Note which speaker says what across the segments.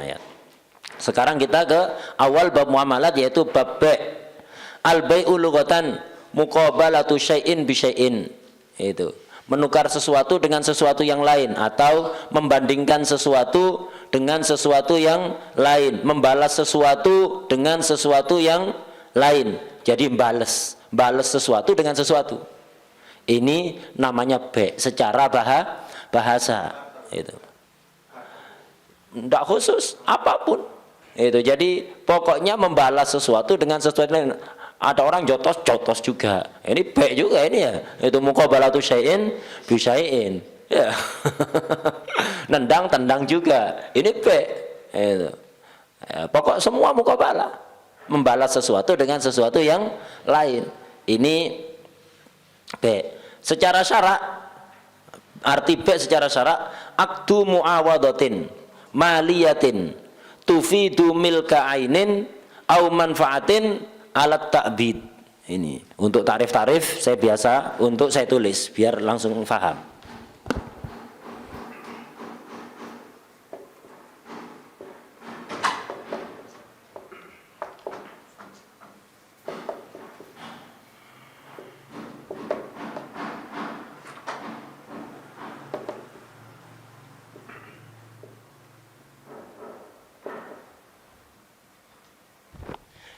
Speaker 1: ayat. Sekarang kita ke awal bab muamalat, yaitu bab bai'. Al-bai'u lughatan muqabalatu syai'in bi syai'in. Itu menukar sesuatu dengan sesuatu yang lain, atau membandingkan sesuatu dengan sesuatu yang lain, membalas sesuatu dengan sesuatu yang lain. Jadi balas sesuatu dengan sesuatu. Ini namanya bai' secara bahasa. Itu tidak khusus apapun. Itu jadi pokoknya membalas sesuatu dengan sesuatu lain. Ada orang jotos juga. Ini bai' juga ini ya. Itu muqabalatu syai'in bi syai'in. Ya. Tendang juga. Ini bai'. Itu. Ya, pokok semua muqabalah. Membalas sesuatu dengan sesuatu yang lain. Ini bai'. Secara syarak, arti bai' secara syarak, akdu muawadatin maliyatin tufidu milka ainin au manfaatin alat ta'bid. Ini untuk tarif-tarif saya biasa untuk saya tulis biar langsung paham.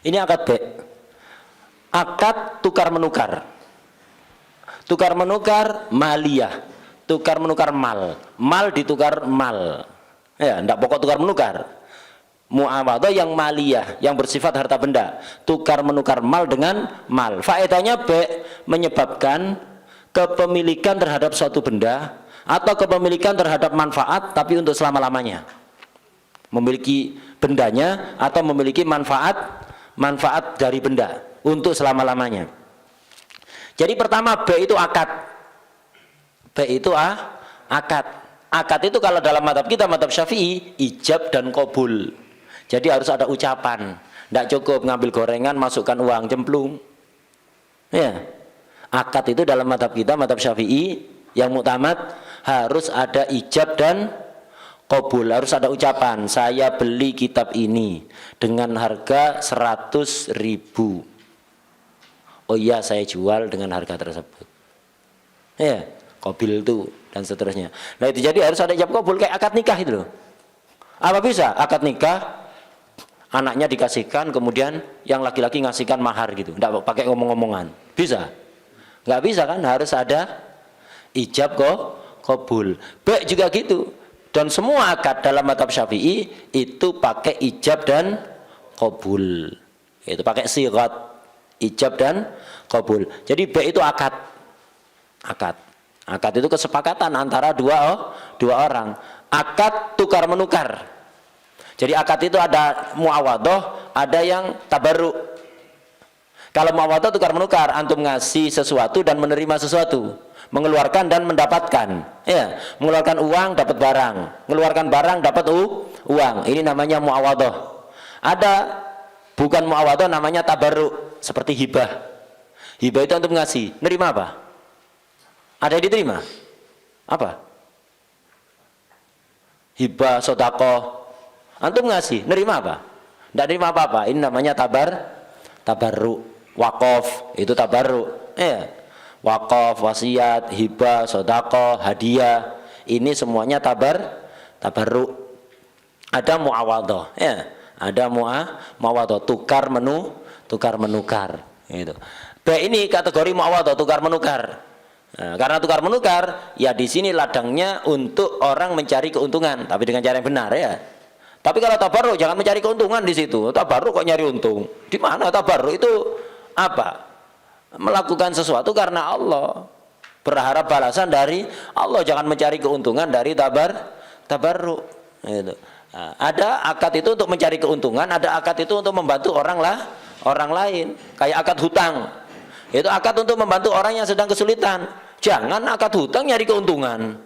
Speaker 1: Ini akad bai'. Akad tukar menukar. Tukar menukar maliyah. Tukar menukar mal. Mal ditukar mal. Ya, enggak pokok tukar menukar. Muawadhah yang maliyah, yang bersifat harta benda. Tukar menukar mal dengan mal. Faedahnya bai' menyebabkan kepemilikan terhadap suatu benda atau kepemilikan terhadap manfaat tapi untuk selama-lamanya. Memiliki bendanya atau memiliki manfaat dari benda untuk selama-lamanya. Jadi pertama bai' itu akad. Bai' itu akad. Akad itu kalau dalam mazhab kita, mazhab Syafi'i, ijab dan qabul. Jadi harus ada ucapan. Tidak cukup ngambil gorengan, masukkan uang, cemplung. Ya. Akad itu dalam mazhab kita, mazhab Syafi'i yang muktamad, harus ada ijab dan qabul, harus ada ucapan. Saya beli kitab ini dengan harga 100.000. Oh iya, saya jual dengan harga tersebut. Ya, qabil itu dan seterusnya. Nah itu jadi harus ada ijab qabul, kayak akad nikah itu loh. Apa bisa? Akad nikah anaknya dikasihkan, kemudian yang laki-laki ngasihkan mahar gitu. Enggak pakai ngomong-ngomongan. Bisa? Enggak bisa kan? Harus ada ijab qabul. Bai' juga gitu. Dan semua akad dalam mazhab Syafi'i itu pakai ijab dan qabul. Itu pakai sighat ijab dan qabul. Jadi bai' itu akad. Akad itu kesepakatan antara dua orang. Akad tukar menukar. Jadi akad itu ada muawadhah, ada yang tabarruk. Kalau muawadhah tukar menukar, antum ngasih sesuatu dan menerima sesuatu. Mengeluarkan dan mendapatkan, ya, mengeluarkan uang dapat barang, mengeluarkan barang dapat uang. Ini namanya muawadhah. Ada bukan muawadhah, namanya tabarruk, seperti hibah. Hibah itu untuk ngasih, nerima apa? Ada yang diterima? Apa? Hibah, sedekah. Antum ngasih, nerima apa? Tidak nerima apa-apa. Ini namanya tabarruk. Wakaf itu tabarruk, ya. Wakaf, wasiat, hibah, sedekah, hadiah, ini semuanya tabarruk. Ada muawadhah, ya. Ada muawadhah, tukar menukar. Itu. Bai' ini kategori muawadhah, tukar menukar. Nah, karena tukar menukar, ya di sini ladangnya untuk orang mencari keuntungan, tapi dengan cara yang benar, ya. Tapi kalau tabarruk jangan mencari keuntungan di situ. Tabarruk kok nyari untung? Di mana tabarruk itu apa? Melakukan sesuatu karena Allah, berharap balasan dari Allah, jangan mencari keuntungan dari tabarruk. Gitu. Nah, ada akad itu untuk mencari keuntungan, ada akad itu untuk membantu orang lain. Kayak akad hutang, itu akad untuk membantu orang yang sedang kesulitan. Jangan akad hutang nyari keuntungan.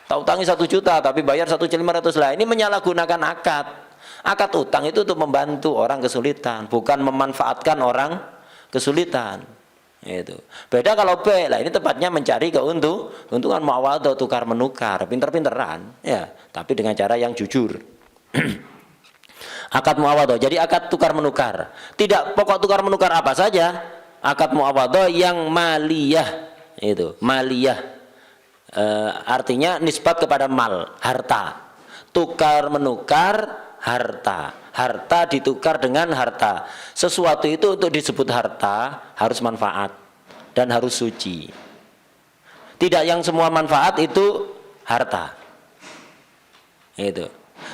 Speaker 1: Tak utangi 1 juta tapi bayar 1.500.000 lah. Ini menyalahgunakan akad. Akad hutang itu untuk membantu orang kesulitan, bukan memanfaatkan orang kesulitan. Itu beda kalau bai'. Lah ini tepatnya mencari keuntungan, muawadhah, tukar menukar, pinter-pinteran, ya, tapi dengan cara yang jujur. Akad muawadhah. Jadi akad tukar menukar. Tidak pokok tukar menukar apa saja. Akad muawadhah yang maliyah itu, maliyah. Artinya nisbat kepada mal, harta. Tukar menukar harta. Harta ditukar dengan harta. Sesuatu itu untuk disebut harta harus manfaat dan harus suci. Tidak yang semua manfaat itu harta. Itu.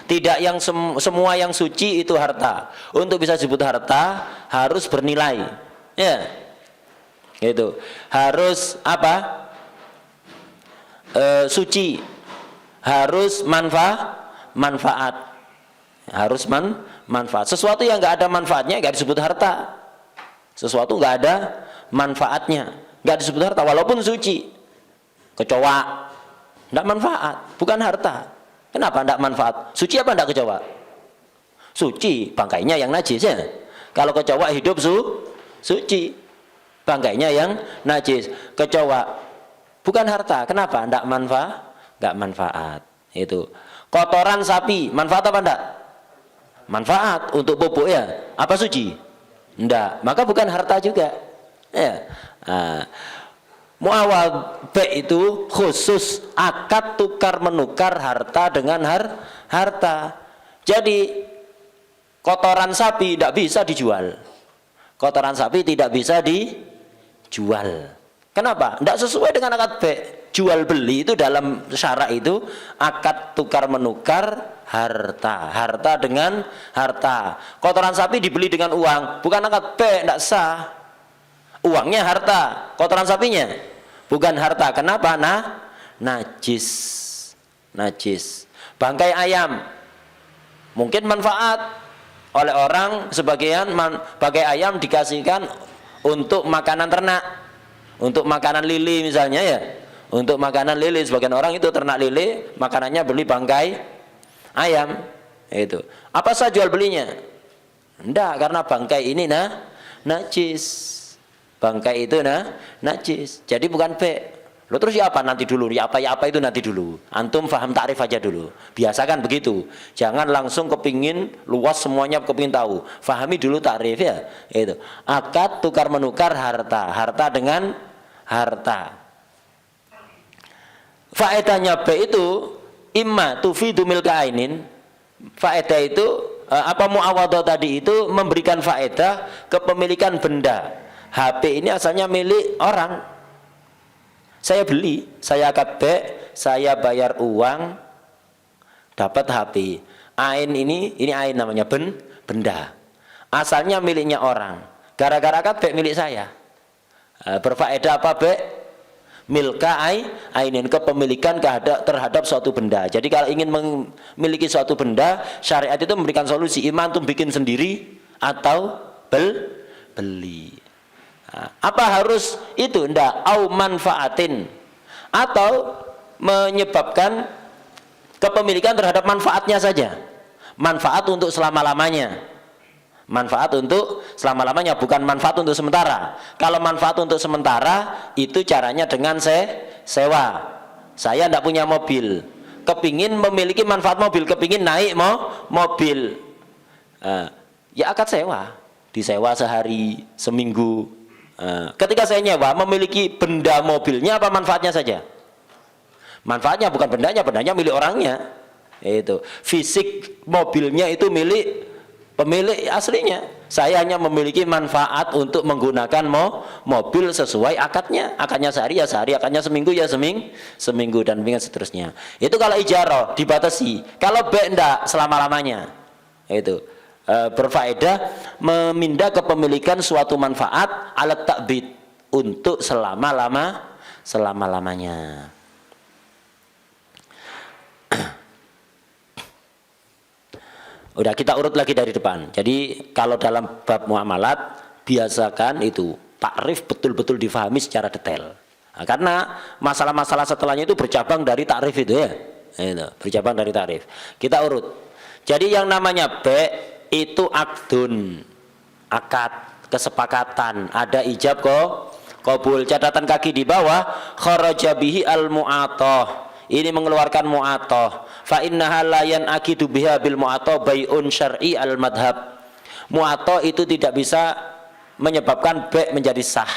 Speaker 1: Tidak yang semua yang suci itu harta. Untuk bisa disebut harta harus bernilai. Ya. Itu. Harus apa? Suci. Harus manfaat. Harus manfaat. Sesuatu yang enggak ada manfaatnya enggak disebut harta. Sesuatu enggak ada manfaatnya enggak disebut harta walaupun suci. Kecoa enggak manfaat, bukan harta. Kenapa tidak manfaat? Suci apa tidak kecoa? Suci, bangkainya yang najis ya. Kalau kecoa hidup suci, bangkainya yang najis. Kecoa bukan harta. Kenapa? Tidak manfaat? Tidak manfaat. Itu. Kotoran sapi, manfaat apa tidak? Manfaat untuk pupuk ya. Apa suci? Tidak. Maka bukan harta juga. Ya. Muawadhah itu khusus akad tukar menukar harta dengan harta. Jadi kotoran sapi tidak bisa dijual. Kotoran sapi tidak bisa dijual. Kenapa? Tidak sesuai dengan akad be'. Jual beli itu dalam syarak itu akad tukar menukar harta. Harta dengan harta. Kotoran sapi dibeli dengan uang, bukan akad be', tidak sah. Uangnya harta, kotoran sapinya bukan harta. Kenapa? Najis. Bangkai ayam mungkin manfaat oleh orang sebagian. Bangkai ayam dikasihkan untuk makanan ternak, untuk makanan lili misalnya ya. Untuk makanan lili, sebagian orang itu ternak lili, makanannya beli bangkai ayam. Itu. Apa sah jual belinya? Enggak, karena bangkai ini najis. Bangkai itu najis. Jadi bukan be'. Lo terus ya apa nanti dulu? Ya apa itu nanti dulu. Antum faham takrif aja dulu. Biasakan begitu. Jangan langsung kepingin luas semuanya kepingin tahu. Fahami dulu takrif ya. Itu. Akad tukar menukar harta. Harta dengan harta. Faedahnya be itu imma tufidu milka ainin. Faedah itu apa muawadhah tadi itu memberikan faedah kepemilikan benda. HP ini asalnya milik orang. Saya beli, saya akad be', saya bayar uang, dapat HP. Ain ini ain namanya benda. Asalnya miliknya orang. Gara-gara akad be' milik saya. Berfaedah apa be'? Milka ainin, kepemilikan terhadap suatu benda. Jadi kalau ingin memiliki suatu benda, syariat itu memberikan solusi. Iman tuh bikin sendiri atau beli. Apa harus itu? Ndak, au manfaatin, atau menyebabkan kepemilikan terhadap manfaatnya saja. Manfaat untuk selama-lamanya. Manfaat untuk selama-lamanya, bukan manfaat untuk sementara. Kalau manfaat untuk sementara itu caranya dengan sewa. Saya ndak punya mobil, kepingin memiliki manfaat mobil, kepingin naik mobil, ya akad sewa, disewa sehari, seminggu. Ketika saya nyewa, memiliki benda mobilnya apa manfaatnya saja? Manfaatnya bukan bendanya milik orangnya. Itu fisik mobilnya itu milik pemilik aslinya. Saya hanya memiliki manfaat untuk menggunakan mobil sesuai akadnya. Akadnya sehari ya sehari, akadnya seminggu ya seminggu dan seterusnya. Itu kalau ijarah dibatasi. Kalau be' ndak selama-lamanya. Itu berfaedah memindah kepemilikan suatu manfaat alat takbid untuk selama-lamanya. Udah, kita urut lagi dari depan. Jadi kalau dalam bab muamalat biasakan itu takrif betul-betul difahami secara detail. Nah, karena masalah-masalah setelahnya itu bercabang dari takrif itu ya. Itu, bercabang dari takrif. Kita urut. Jadi yang namanya be' itu akdun, akad, kesepakatan, ada ijab qabul. Catatan kaki di bawah, kharaja bihi al mu'athah. Ini mengeluarkan mu'athah. fa innaha la yanaqidu biha bil mu'atta bai'un syar'i al madhab. Mu'atta itu tidak bisa menyebabkan bai' menjadi sah.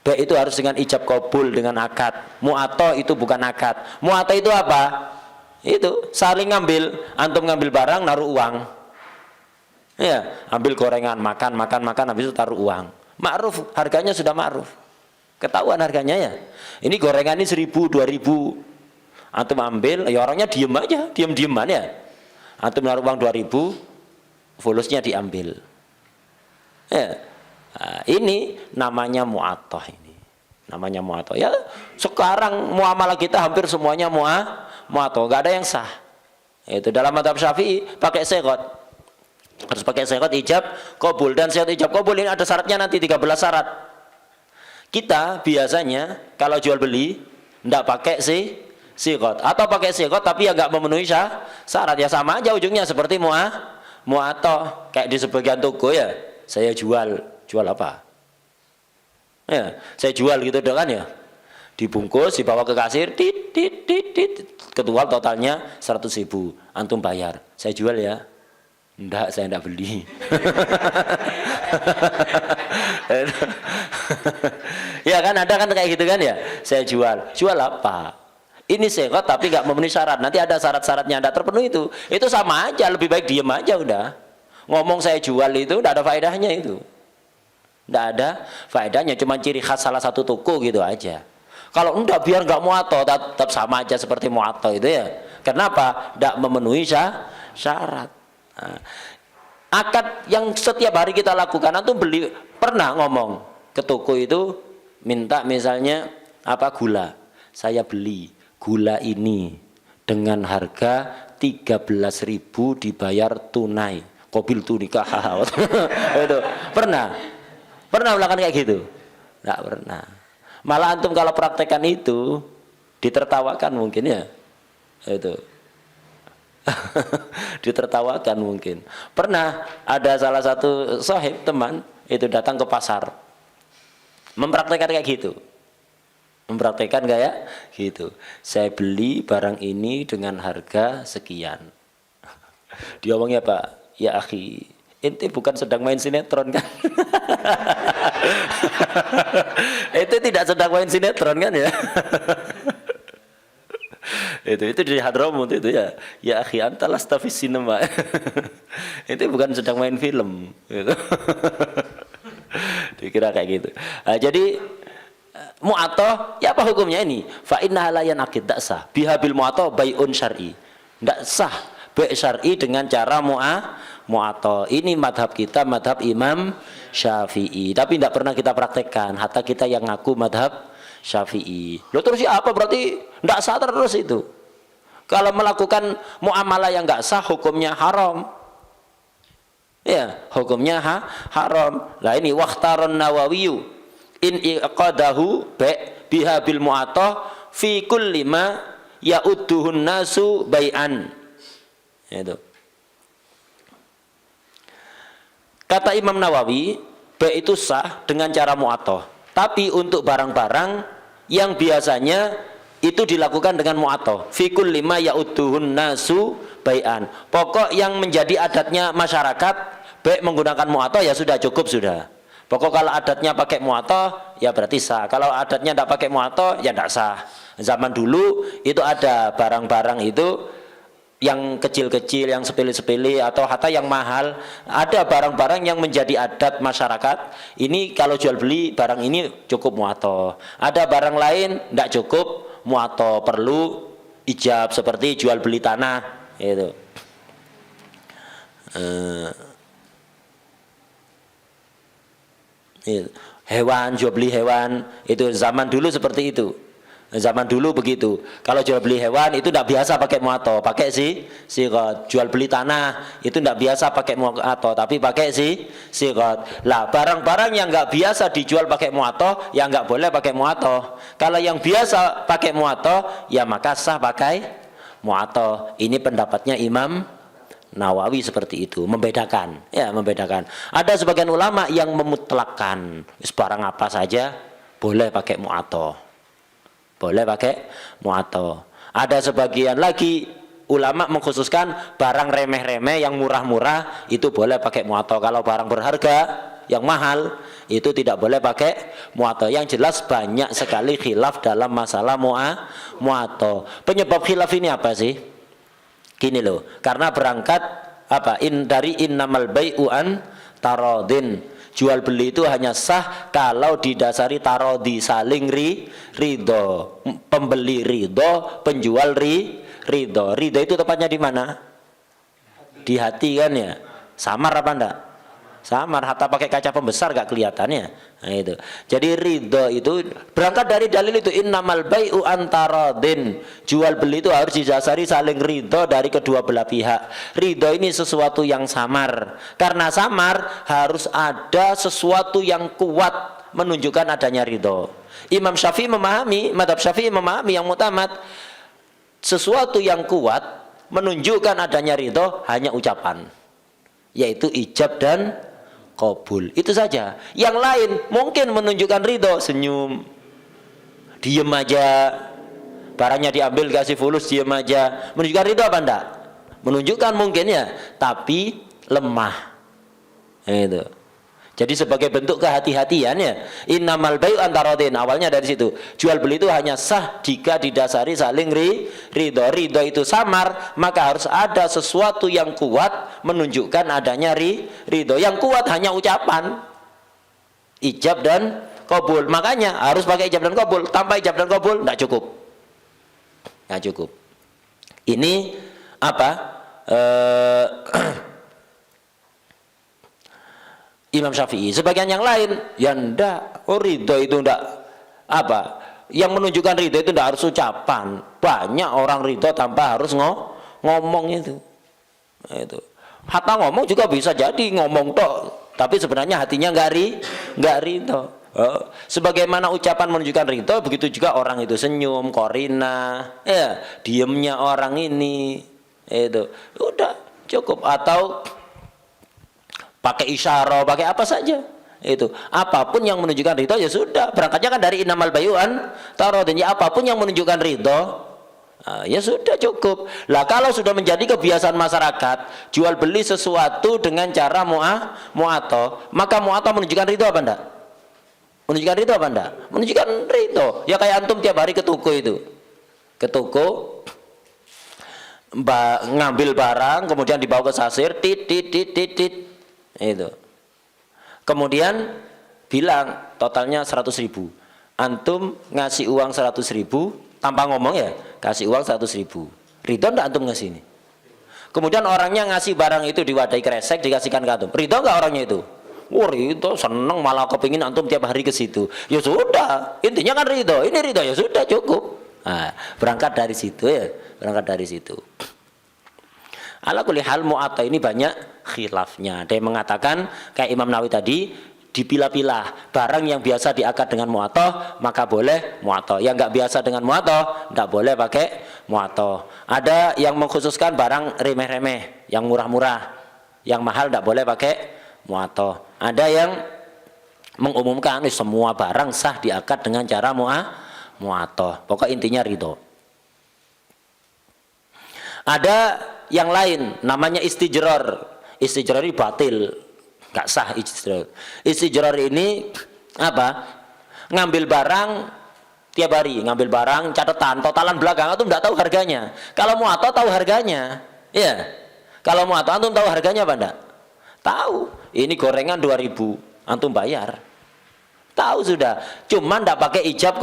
Speaker 1: Bai' itu harus dengan ijab qabul, dengan akad. Mu'atta itu bukan akad. Mu'atta itu apa? Itu saling ngambil, antum ngambil barang naruh uang. Ya, ambil gorengan, makan, habis itu taruh uang. Ma'ruf, harganya sudah ma'ruf. Ketahuan harganya ya. Ini gorengan ini 1.000, 2.000. Antum ambil, ya orangnya diem aja, diem-dieman ya. Antum naruh uang 2.000, fulusnya diambil. Ya. Nah, ini namanya mu'attah ini. Namanya mu'attah. Ya, sekarang muamalah kita hampir semuanya mu'attah, enggak ada yang sah. Itu dalam mazhab Syafi'i pakai sighah. Harus pakai sighah ijab qabul, dan sighah ijab qabul ini ada syaratnya nanti 13 syarat. Kita biasanya kalau jual beli enggak pakai sighah atau pakai sighah tapi ya enggak memenuhi syarat, ya sama aja ujungnya seperti mu'attah. Kayak di sebagian toko ya, saya jual apa? Ya, saya jual gitu kan ya. Dibungkus, dibawa ke kasir, ketual totalnya 100.000. Antum bayar. Saya jual ya. Enggak, saya enggak beli. Ya kan ada kan kayak gitu kan ya. Saya jual. Jual apa? Ini sighah tapi enggak memenuhi syarat. Nanti ada syarat-syaratnya enggak terpenuhi itu. Itu sama aja, lebih baik diem aja udah. Ngomong saya jual itu enggak ada faedahnya itu. Enggak ada faedahnya, cuma ciri khas salah satu toko gitu aja. Kalau enggak biar enggak mu'attah, tetap sama aja seperti mu'attah itu ya. Kenapa? Enggak memenuhi syarat. Nah, akad yang setiap hari kita lakukan, antum beli, pernah ngomong ke toko itu minta misalnya apa gula. Saya beli gula ini dengan harga 13.000 dibayar tunai. Kobil tunikah. Itu pernah melakukan kayak gitu? Enggak pernah. Malah antum kalau praktekkan itu ditertawakan mungkin ya. Itu. Ditertawakan mungkin. Pernah ada salah satu sahib teman itu datang ke pasar. Mempraktekkan kayak gitu. Mempraktekkan kayak gitu. Saya beli barang ini dengan harga sekian. Dia ngomongnya Pak, ya akhi, ente bukan sedang main sinetron kan? Ente tidak sedang main sinetron kan ya? itu di Hadramut itu ya. Ya akhi, anta lasta fis sinema. Ente bukan sedang main film. Gitu. Dikira kayak gitu. Nah, jadi mu'attah, ya apa hukumnya ini? Fa innaha la yanaqid, tak sah. Biha bil mu'attah bai'un syar'i. Tidak sah bai' syar'i dengan cara mu'attah. Ini madhab kita, madhab Imam Syafi'i. Tapi tidak pernah kita praktekkan. Hatta kita yang ngaku madhab Syafi'i. Loh terus ya apa? Berarti tidak sah terus itu. Kalau melakukan muamalah yang nggak sah, hukumnya haram. Ya, hukumnya haram. Lah ini waqtaron Nawawiyu in iqadahu biha bil mu'attah fi kulli ma ya'udduhun nasu bai'an. Itu. Kata Imam Nawawi, bai' itu sah dengan cara mu'attah. Tapi untuk barang-barang yang biasanya itu dilakukan dengan mu'attah. Fi kulli ma ya'udduhun nasu bai'an. Pokok yang menjadi adatnya masyarakat, bai' menggunakan mu'attah ya sudah cukup sudah. Pokok kalau adatnya pakai mu'attah ya berarti sah. Kalau adatnya tidak pakai mu'attah ya tidak sah. Zaman dulu itu ada barang-barang itu yang kecil-kecil, yang sepele-sepele atau hatta yang mahal, ada barang-barang yang menjadi adat masyarakat. Ini kalau jual beli barang ini cukup mu'attah. Ada barang lain tidak cukup mu'attah, perlu ijab seperti jual beli tanah itu. Hewan, jual beli hewan itu zaman dulu seperti itu. Zaman dulu begitu. Kalau jual beli hewan itu tidak biasa pakai mu'attah, pakai sighah. Jual beli tanah itu tidak biasa pakai mu'attah, tapi pakai sighah. Lah barang-barang yang nggak biasa dijual pakai mu'attah, ya nggak boleh pakai mu'attah. Kalau yang biasa pakai mu'attah, ya maka sah pakai mu'attah. Ini pendapatnya Imam Nawawi seperti itu, membedakan. Ya, membedakan. Ada sebagian ulama yang memutlakkan, barang apa saja boleh pakai mu'attah. Boleh pakai mu'attah. Ada sebagian lagi ulama mengkhususkan barang remeh-remeh yang murah-murah itu boleh pakai mu'athah. Kalau barang berharga yang mahal itu tidak boleh pakai mu'athah. Yang jelas banyak sekali khilaf dalam masalah mu'athah. Penyebab khilaf ini apa sih? Gini loh, karena berangkat dari innamal bai'u an taradin. Jual beli itu hanya sah kalau didasari tarodi, saling ridho. Pembeli ridho, penjual ridho. Ridho itu tepatnya di mana? Di hati kan ya. Samar apa enggak? Samar, hatta pakai kaca pembesar gak kelihatannya. Nah, itu. Jadi ridho itu berangkat dari dalil itu innamal bai'u antaradin. Jual beli itu harus didasari saling ridho dari kedua belah pihak. Ridho ini sesuatu yang samar. Karena samar harus ada sesuatu yang kuat menunjukkan adanya ridho. Imam Syafi'i memahami, madhab Syafi'i memahami yang mutamad, sesuatu yang kuat menunjukkan adanya ridho hanya ucapan, yaitu ijab dan qabul. Itu saja. Yang lain mungkin menunjukkan ridho, senyum, diem aja, barangnya diambil kasih fulus diem aja, menunjukkan ridho apa enggak? Menunjukkan mungkin ya, tapi lemah. Itu. Jadi sebagai bentuk kehati-hatian ya, innamal bai'u antaradin, awalnya dari situ. Jual beli itu hanya sah jika didasari saling ridho. Ridho itu samar, maka harus ada sesuatu yang kuat menunjukkan adanya ridho. Yang kuat hanya ucapan ijab dan qabul. Makanya harus pakai ijab dan qabul. Tanpa ijab dan qabul tidak cukup. Tidak cukup. Ini apa? Imam Syafi'i. Sebagian yang lain ya ndak, ridho itu ndak apa? Yang menunjukkan ridho itu ndak harus ucapan. Banyak orang ridho tanpa harus ngomong itu. Itu. Hatta ngomong juga bisa jadi ngomong tok, tapi sebenarnya hatinya nggak ridho. Sebagaimana ucapan menunjukkan ridho, begitu juga orang itu senyum, korina, ya, diemnya orang ini, itu udah cukup. Atau pakai isyarah, pakai apa saja, itu apapun yang menunjukkan ridho ya sudah. Berangkatnya kan dari innamal bai'u antaradin, ya apapun yang menunjukkan ridho ya sudah cukup. Lah kalau sudah menjadi kebiasaan masyarakat jual beli sesuatu dengan cara mu'athah, maka mu'athah menunjukkan ridho apa enggak? Menunjukkan ridho apa enggak? Menunjukkan ridho. Ya kayak antum tiap hari ke toko itu, ke toko ngambil barang kemudian dibawa ke kasir, tit itu, kemudian bilang totalnya 100.000, antum ngasih uang 100.000 tanpa ngomong ya, kasih uang 100.000, ridho enggak antum ngasih ini? Kemudian orangnya ngasih barang itu diwadai kresek dikasihkan ke antum, ridho enggak orangnya itu? Ridho, seneng, malah kepingin antum tiap hari ke situ. Ya sudah, intinya kan ridho, ini ridho ya sudah cukup. Nah, berangkat dari situ ya, berangkat dari situ. Ala kulli hal mu'athah ini banyak khilafnya. Ada yang mengatakan kayak Imam Nawawi tadi, dipilah-pilah. Barang yang biasa diakad dengan mu'athah maka boleh mu'athah. Yang nggak biasa dengan mu'athah nggak boleh pakai mu'athah. Ada yang mengkhususkan barang remeh-remeh, yang murah-murah, yang mahal nggak boleh pakai mu'athah. Ada yang mengumumkan semua barang sah diakad dengan cara mu'athah. Pokok intinya ridho. Ada yang lain namanya istijrar. Istijrar ini batil, nggak sah istijrar. Istijrar ini apa? Ngambil barang tiap hari, ngambil barang catatan totalan belakang, antum nggak tahu harganya. Kalau mu'athah tahu harganya, ya. Kalau mu'athah antum tahu harganya apa enggak? Tahu. Ini gorengan 2.000, antum bayar. Tahu sudah. Cuman nggak pakai ijab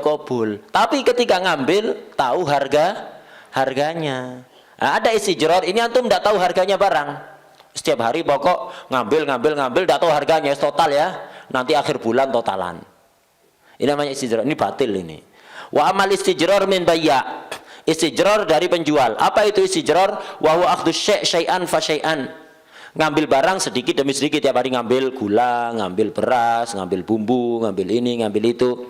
Speaker 1: qabul. Tapi ketika ngambil tahu harganya. Nah, ada istijrar, ini antum tidak tahu harganya barang. Setiap hari pokok ngambil, tidak tahu harganya total ya. Nanti akhir bulan totalan. Ini namanya istijrar, ini batil ini. Wa amal istijrar min bayya. Istijrar dari penjual. Apa itu istijrar? Wa huwa akhdhu syai'an fa syai'an. Ngambil barang sedikit demi sedikit, tiap hari ngambil gula, ngambil beras, ngambil bumbu, ngambil ini, ngambil itu.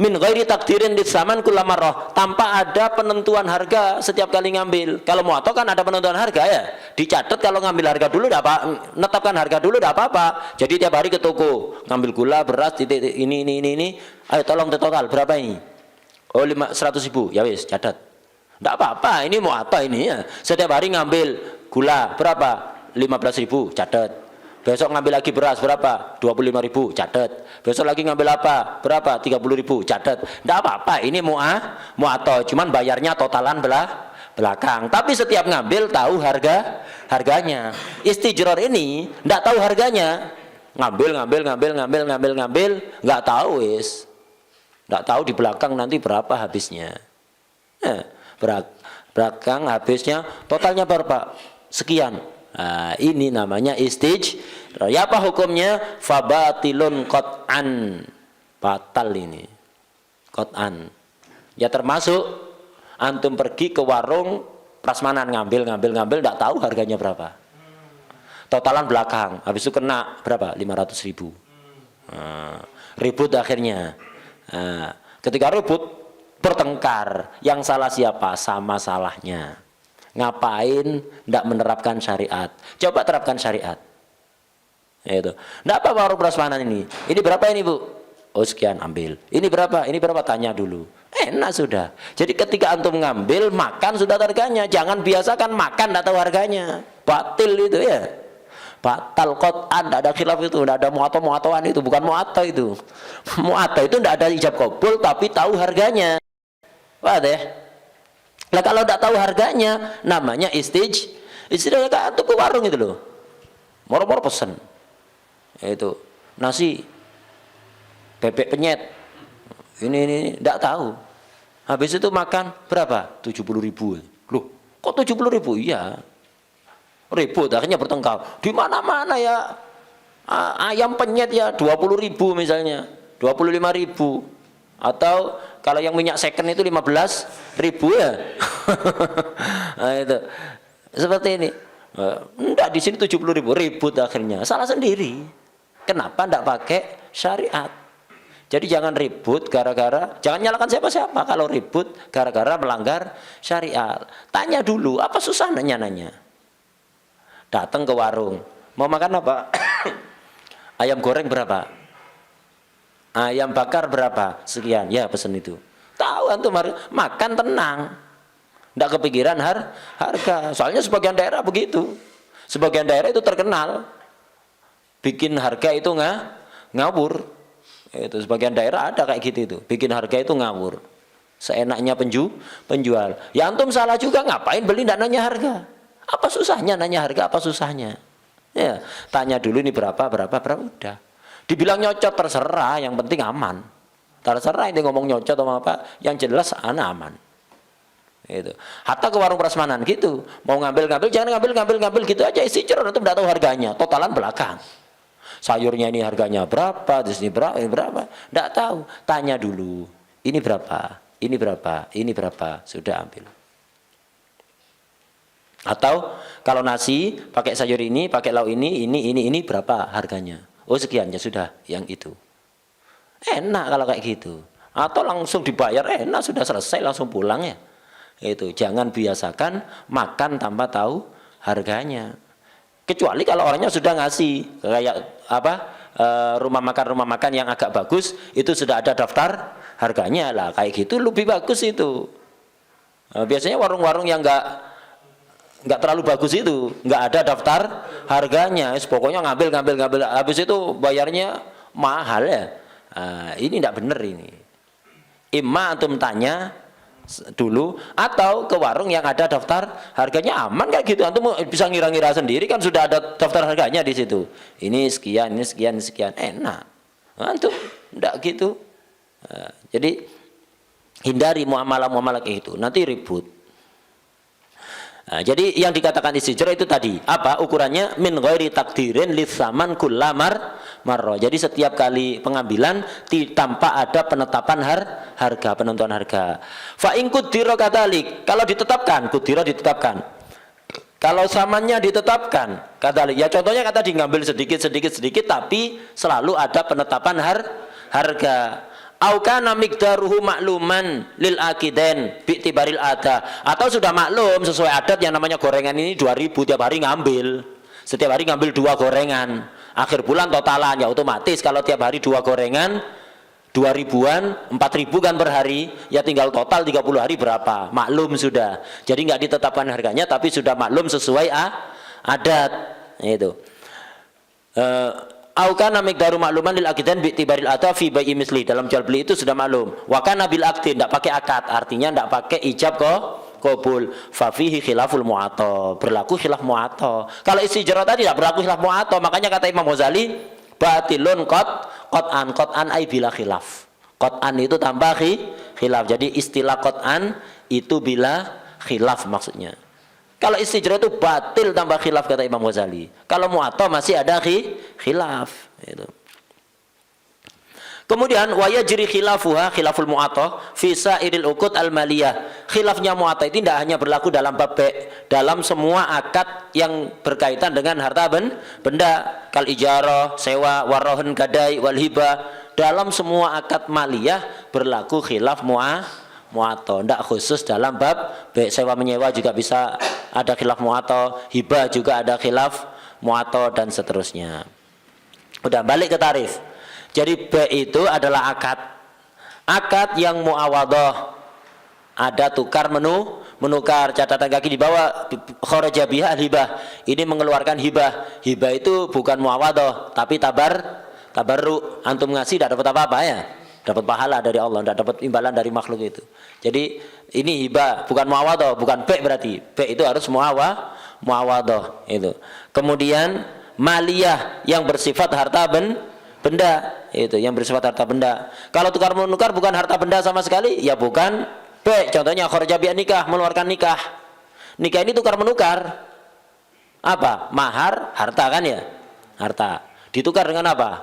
Speaker 1: Min ghairi takdirin ditsaman kullamarrah, tanpa ada penentuan harga setiap kali ngambil. Kalau mu'athah kan ada penentuan harga ya, dicatat kalau ngambil harga dulu enggak apa, netapkan harga dulu enggak apa-apa. Jadi tiap hari ke toko ngambil gula, beras, ini, ayo tolong total berapa ini? Oh 100.000, ya wis catat. Enggak apa-apa, ini mau apa ini ya. Setiap hari ngambil gula berapa? 15.000, catat. Besok ngambil lagi beras berapa? 25.000, catat. Besok lagi ngambil apa? Berapa? 30.000, catat. Enggak apa-apa, ini mau atau cuman bayarnya totalan belakang. Tapi setiap ngambil tahu harganya. Istijror ini enggak tahu harganya. Ngambil, enggak tahu wis. Enggak tahu di belakang nanti berapa habisnya. Belakang habisnya totalnya berapa? Sekian. Nah, ini namanya ya apa hukumnya? Fabatilun qat'an, batal ini qat'an. Ya termasuk antum pergi ke warung prasmanan ngambil enggak tahu harganya berapa, totalan belakang, habis itu kena berapa? 500.000. Ribut akhirnya. Ketika ribut bertengkar, yang salah siapa? Sama salahnya. Ngapain tidak menerapkan syariat? Coba terapkan syariat. Itu. Tidak apa warung prasmanan ini. Ini berapa ini bu? Oh sekian, ambil. Ini berapa? Ini berapa? Tanya dulu. Enak sudah. Jadi ketika antum ngambil, makan sudah harganya. Jangan biasakan makan tidak tahu harganya. Batil itu ya. Batal qat'an, tidak ada khilaf itu, tidak ada mu'atoan itu, bukan mu'ato itu. Mu'ato itu tidak ada ijab kabul tapi tahu harganya. Wah deh. Nah kalau tidak tahu harganya, namanya istilahnya kan tuh ke warung itu loh. Moro-moro pesen. Itu nasi, bebek penyet. Ini tidak tahu. Habis itu makan berapa? 70.000. Loh, kok 70.000? Iya. Ribut akhirnya bertengkar. Di mana-mana ya ayam penyet ya 20.000 misalnya, 25.000. Atau kalau yang minyak second itu 15.000 ya. Nah, itu seperti ini. Enggak, di sini 70.000, ribut akhirnya. Salah sendiri. Kenapa enggak pakai syariat? Jadi jangan ribut jangan nyalakan siapa-siapa kalau ribut gara-gara melanggar syariat. Tanya dulu, apa susah nanya-nanya? Datang ke warung, mau makan apa? Ayam goreng berapa? Ayam bakar berapa? Sekian, ya pesen itu. Tahu antum makan tenang, tidak kepikiran harga. Soalnya sebagian daerah begitu, sebagian daerah itu terkenal bikin harga itu ngawur. Itu sebagian daerah ada kayak gitu itu, bikin harga itu ngawur, seenaknya penjual. Ya antum salah juga, ngapain beli tidak nanya harga? Apa susahnya nanya harga? Apa susahnya? Ya, tanya dulu ini berapa udah. Dibilang nyocot terserah, yang penting aman. Terserah ini ngomong nyocot atau apa, yang jelas aman. Itu. Hatta ke warung prasmanan gitu, mau ngambil jangan ngambil gitu aja, istijror itu tidak tahu harganya, totalan belakang. Sayurnya ini harganya berapa, di sini berapa, tidak tahu. Tanya dulu, ini berapa, sudah ambil. Atau kalau nasi pakai sayur ini, pakai lauk ini berapa harganya? Oh sekian, ya sudah, yang itu. Enak kalau kayak gitu. Atau langsung dibayar, enak sudah selesai langsung pulang ya. Itu jangan biasakan makan tanpa tahu harganya. Kecuali kalau orangnya sudah ngasih kayak apa rumah makan yang agak bagus itu sudah ada daftar harganya lah, kayak gitu lebih bagus itu. Biasanya warung-warung yang nggak terlalu bagus itu nggak ada daftar harganya, pokoknya ngambil habis itu bayarnya mahal ya. Ini tidak benar ini. Imma antum tanya dulu atau ke warung yang ada daftar harganya, aman kayak gitu, antum bisa ngira-ngira sendiri kan sudah ada daftar harganya di situ, ini sekian, enak. Antum tidak gitu. Jadi hindari muamalah kayak gitu, nanti ribut. Jadi yang dikatakan istijrah itu tadi apa ukurannya? Min ghairi takdirin litsaman kullamar marro. Jadi setiap kali pengambilan tanpa ada penetapan harga, penentuan harga. Fa in qudira kadzalik, kalau ditetapkan, ditetapkan. Kalau samannya ditetapkan, kadzalik. Ya contohnya kata diambil sedikit tapi selalu ada penetapan harga. Au kana miqdaruhu makluman lil akidain bi'tibaril ada, atau sudah maklum sesuai adat yang namanya gorengan ini 2.000 tiap hari ngambil. Setiap hari ngambil 2 gorengan. Akhir bulan totalan ya otomatis kalau tiap hari 2 gorengan 2 ribuan, 4 ribu kan per hari, ya tinggal total 30 hari berapa, maklum sudah. Jadi nggak ditetapkan harganya, tapi sudah maklum sesuai adat. Itu. Aukana miqdaru makluman lil akidan bi'tibaril ata fi bai'i misli. Dalam jual beli itu sudah maklum. Wa kana bil akdin, tidak pakai akad, artinya tidak pakai ijab qabul. Fa fihi khilaful mu'atta, berlaku khilaf mu'atta. Kalau istijrah tadi tidak berlaku khilaf mu'atta, makanya kata Imam Ghazali batilun qat'an ay bila khilaf. Qat'an itu tambah khilaf. Jadi istilah qat'an itu bila khilaf maksudnya. Kalau istijrah itu batil tambah khilaf kata Imam Ghazali. Kalau mu'atta masih ada khilaf itu. Kemudian wa yajri khilafuha khilaful mu'atta fi sa'iril uqud al maliyah. Khilafnya mu'atta itu tidak hanya berlaku dalam bab dalam semua akad yang berkaitan dengan harta benda, kal ijarah, sewa, warrohun, gadai, wal hibah. Dalam semua akad maliyah berlaku khilaf mu'atta. Tidak khusus dalam bab sewa menyewa juga bisa ada khilaf mu'atta, hibah juga ada khilaf mu'atta dan seterusnya. Udah balik ke tarif. Jadi B itu adalah akad yang muawadhah, ada tukar menukar. Catatan kaki di bawah kharaja biha hibah, ini mengeluarkan hibah. Hibah itu bukan muawadhah tapi tabarru. Antum ngasih tidak dapat apa-apa ya, dapat pahala dari Allah, tidak dapat imbalan dari makhluk itu. Jadi ini hibah bukan muawadhah, bukan B berarti. B itu harus muawadhah itu. Kemudian maliyah yang bersifat harta benda itu, yang bersifat harta benda. Kalau tukar menukar bukan harta benda sama sekali, ya bukan B. Contohnya kharaja bi nikah, mengeluarkan nikah. Nikah ini tukar menukar. Apa? Mahar, harta kan ya? Harta. Ditukar dengan apa?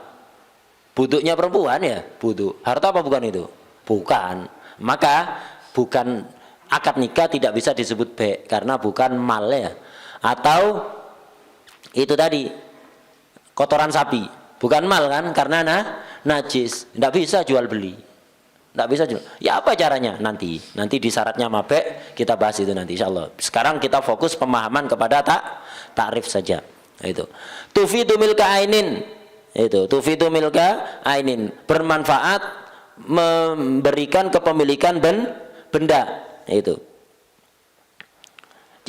Speaker 1: Buduknya perempuan ya? Buduk. Harta apa bukan itu? Bukan. Maka bukan akad nikah tidak bisa disebut B karena bukan mal ya. Atau itu tadi kotoran sapi. Bukan mal kan, karena najis. Tidak bisa jual beli. Tidak bisa jual. Ya apa caranya? Nanti di syaratnya mabek kita bahas itu nanti insyaallah. Sekarang kita fokus pemahaman kepada takrif saja. Itu. Tufidu milka ainin. Itu. Tufidu milka ainin. Bermanfaat memberikan kepemilikan benda. Itu.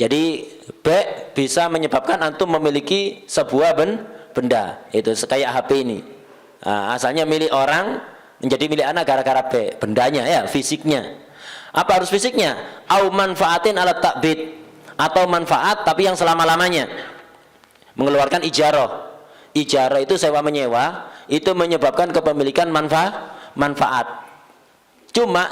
Speaker 1: Jadi B bisa menyebabkan antum memiliki sebuah benda. Itu kayak HP ini. Asalnya milik orang menjadi milik anak gara-gara B, bendanya ya, fisiknya. Apa harus fisiknya? Au manfaatin alat takbid, atau manfaat tapi yang selama-lamanya. Mengeluarkan ijarah. Ijarah itu sewa menyewa, itu menyebabkan kepemilikan manfaat. Cuma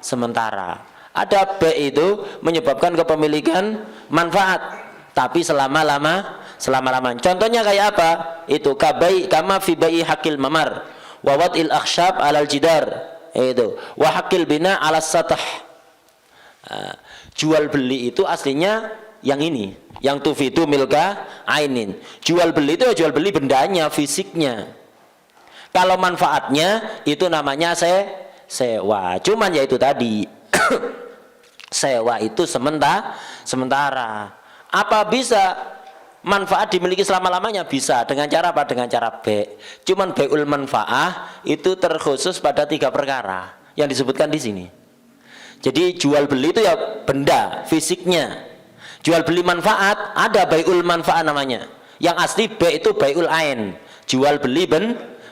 Speaker 1: sementara. Ada B itu menyebabkan kepemilikan manfaat tapi selama-lamanya. Contohnya kayak apa? Itu kama fi bai hakil mamar wa wad'il akhshab 'alal jidar. Itu wa hakil bina 'alas satah. Jual beli itu aslinya yang ini, yang tufitu milka ainin. Jual beli itu jual beli bendanya, fisiknya. Kalau manfaatnya itu namanya sewa. Cuman ya itu tadi sewa itu sementara. Apa bisa manfaat dimiliki selama-lamanya? Bisa. Dengan cara apa? Dengan cara B. Cuman Bai'ul manfaah itu terkhusus pada 3 perkara yang disebutkan di sini. Jadi jual beli itu ya benda, fisiknya. Jual beli manfaat ada Bai'ul manfaah namanya. Yang asli B itu Bai'ul ain, jual beli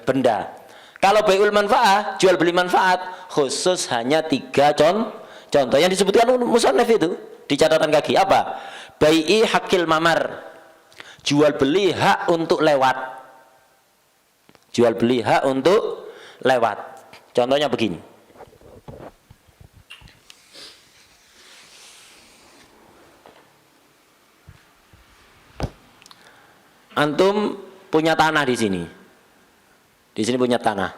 Speaker 1: benda. Kalau Bai'ul manfaah, jual beli manfaat khusus hanya 3 contoh yang disebutkan musannaf itu di catatan kaki. Apa? Bai'i hakil mamar, jual beli hak untuk lewat. Jual beli hak untuk lewat. Contohnya begini. Antum punya tanah di sini. Di sini punya tanah.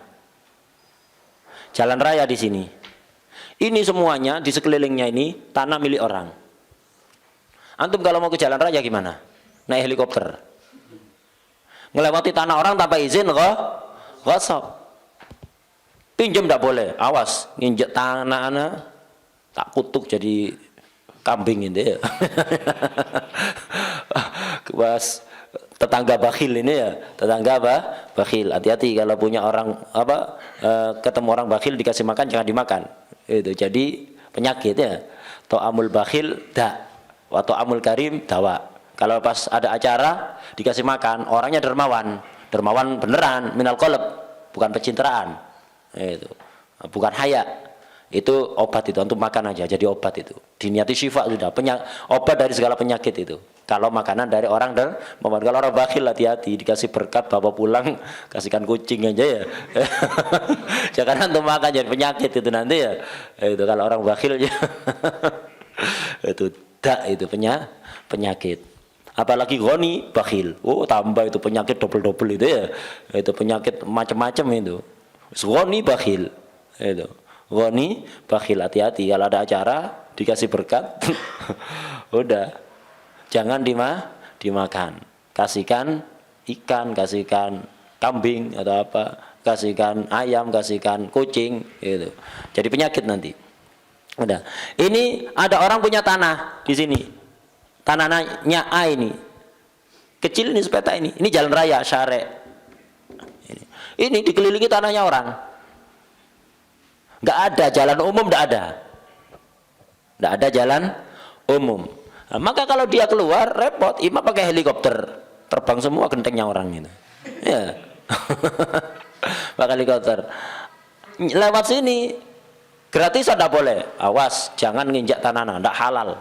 Speaker 1: Jalan raya di sini. Ini semuanya di sekelilingnya ini tanah milik orang. Antum kalau mau ke jalan raya gimana? Naik helikopter. Melewati tanah orang tanpa izin kok gosok. Pinjam tidak boleh. Awas, nginjek tanah anak tak kutuk jadi kambing ini ya. Pas tetangga bakhil ini ya, tetangga apa? Bakhil. Hati-hati kalau punya orang apa ketemu orang bakhil dikasih makan jangan dimakan. Itu jadi penyakit ya. Ta'amul bakhil da, wa ta'amul karim dawa. Kalau pas ada acara dikasih makan, orangnya dermawan. Dermawan beneran, minal qalb, bukan pencitraan. Itu. Bukan haya. Itu obat itu, untuk makan aja jadi obat itu. Diniati syifa sudah, obat dari segala penyakit itu. Kalau makanan dari orang dermawan, kalau orang bakhil hati-hati, dikasih berkat bawa pulang kasihkan kucing aja ya. Jangan untuk makan jadi penyakit itu nanti ya. Itu kalau orang bakhil ya. Itu itu penyakit. Apalagi ghani bakhil. Oh, tambah itu penyakit double-double itu ya. Itu penyakit macam-macam itu. Ghani bakhil. Itu. Ghani bakhil, hati-hati kalau ada acara dikasih berkat. Udah. Jangan dimakan. Kasihkan ikan, kasihkan kambing atau apa, kasihkan ayam, kasihkan kucing gitu. Jadi penyakit nanti. Udah. Ini ada orang punya tanah di sini. Tanahnya A ini. Kecil ini sepeta ini. Ini jalan raya syarek. Ini dikelilingi tanahnya orang. Enggak ada jalan umum, enggak ada. Enggak ada jalan umum. Nah, maka kalau dia keluar repot, imam pakai helikopter, terbang semua gentengnya orang itu. Ya. Pakai helikopter. Lewat sini gratis tidak boleh. Awas, jangan nginjak tanah, tidak halal.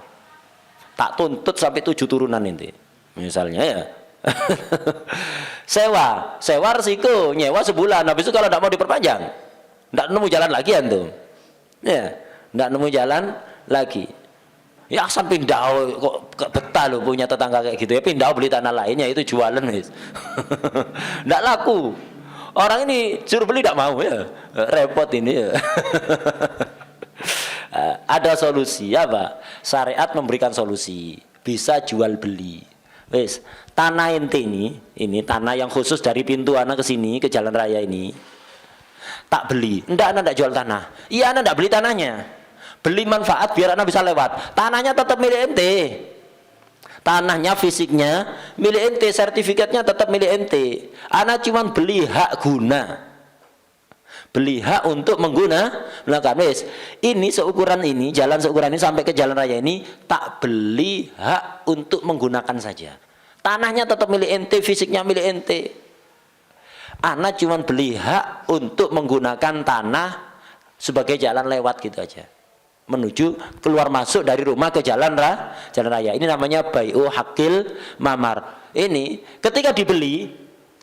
Speaker 1: Tak tuntut sampai 7 turunan ini. Misalnya ya. sewa resiko, nyewa sebulan. Habis itu kalau tidak mau diperpanjang, tidak nemu jalan lagi antum. Ya, tidak nemu jalan lagi. Ya asal pindah kok betah loh punya tetangga kayak gitu ya, pindah beli tanah lainnya itu jualan wis. Ndak laku. Orang ini suruh beli tidak mau ya. Repot ini ya. Ada solusi apa? Syariat memberikan solusi. Bisa jual beli. Wis, tanah ente ini tanah yang khusus dari pintu anak ke sini ke jalan raya ini. Tak beli. Ndak jual tanah. Iya, anak ndak beli tanahnya. Beli manfaat biar anak bisa lewat. Tanahnya tetap milik ente. Tanahnya fisiknya milik ente, sertifikatnya tetap milik ente. Anak cuma beli hak guna. Beli hak untuk menggunakan. Wis, ini seukuran ini, jalan seukuran ini sampai ke jalan raya ini tak beli hak untuk menggunakan saja. Tanahnya tetap milik ente, fisiknya milik ente. Anak cuma beli hak untuk menggunakan tanah sebagai jalan lewat gitu aja. Menuju keluar masuk dari rumah ke jalan raya. Ini namanya bai'u hakil mamar. Ini ketika dibeli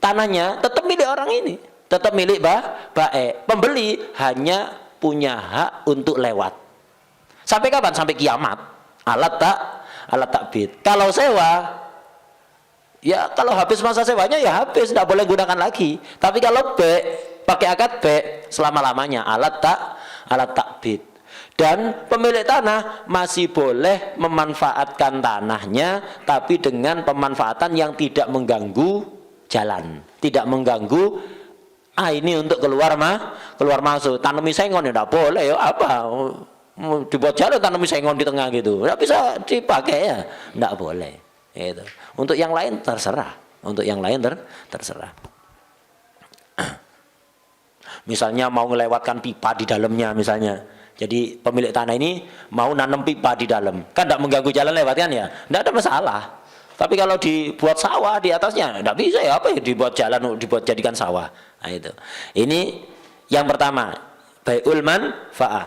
Speaker 1: tanahnya tetap milik orang ini, tetap milik bae. Pembeli hanya punya hak untuk lewat. Sampai kapan? Sampai kiamat. Alat takbid. Kalau sewa, ya kalau habis masa sewanya ya habis, tidak boleh gunakan lagi. Tapi kalau pakai akad selama-lamanya alat takbid. Dan pemilik tanah masih boleh memanfaatkan tanahnya, tapi dengan pemanfaatan yang tidak mengganggu jalan, tidak mengganggu. Ini untuk keluar masuk. Tanami sengon ya tidak boleh ya, apa dibuat jalan tanami sengon di tengah gitu, tidak bisa dipakai ya, tidak boleh. Itu. Untuk yang lain terserah. Terserah. Misalnya mau melewatkan pipa di dalamnya misalnya. Jadi pemilik tanah ini mau nanam pipa di dalam, kan tidak mengganggu jalan lewat kan ya, tidak ada masalah. Tapi kalau dibuat sawah di atasnya, tidak bisa ya, apa ya dibuat jalan, dibuat jadikan sawah. Nah, itu. Ini yang pertama, bai'ul manfa'ah,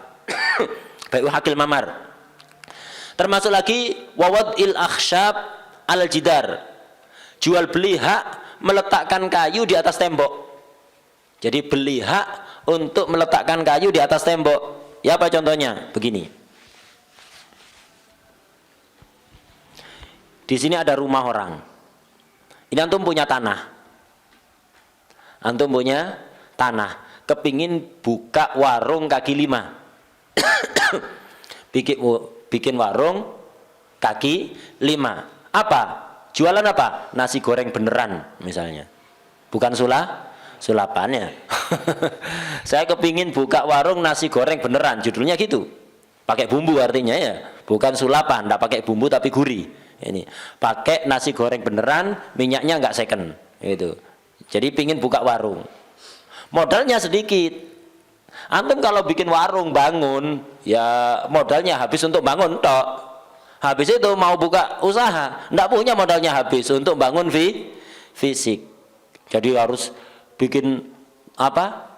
Speaker 1: bai'ul hakil mamar. Termasuk lagi wawad'il akhsyab al jidar, jual beli hak meletakkan kayu di atas tembok. Jadi beli hak untuk meletakkan kayu di atas tembok. Ya apa contohnya? Begini. Di sini ada rumah orang. Ini antum punya tanah. Kepingin buka warung kaki 5. bikin warung kaki 5. Apa? Jualan apa? Nasi goreng beneran misalnya. Bukan sulapannya. Saya kepingin buka warung nasi goreng beneran, judulnya gitu. Pakai bumbu artinya ya, bukan sulapan, tidak pakai bumbu tapi gurih. Ini pakai nasi goreng beneran, minyaknya nggak second. Itu. Jadi pingin buka warung. Modalnya sedikit. Antum kalau bikin warung bangun, ya modalnya habis untuk bangun tok. Habis itu mau buka usaha, nggak punya modalnya habis untuk bangun fisik. Jadi harus bikin apa?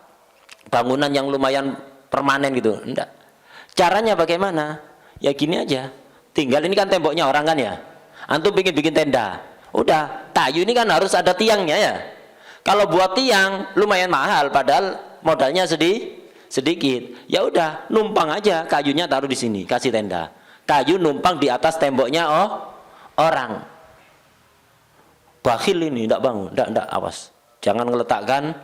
Speaker 1: Bangunan yang lumayan permanen gitu. Enggak. Caranya bagaimana? Ya gini aja. Tinggal ini kan temboknya orang kan ya. Antum bikin tenda. Udah, kayu ini kan harus ada tiangnya ya. Kalau buat tiang lumayan mahal padahal modalnya sedikit. Ya udah, numpang aja kayunya taruh di sini, kasih tenda. Kayu numpang di atas temboknya orang. Bakhil ini enggak bangun, enggak awas. Jangan ngeletakkan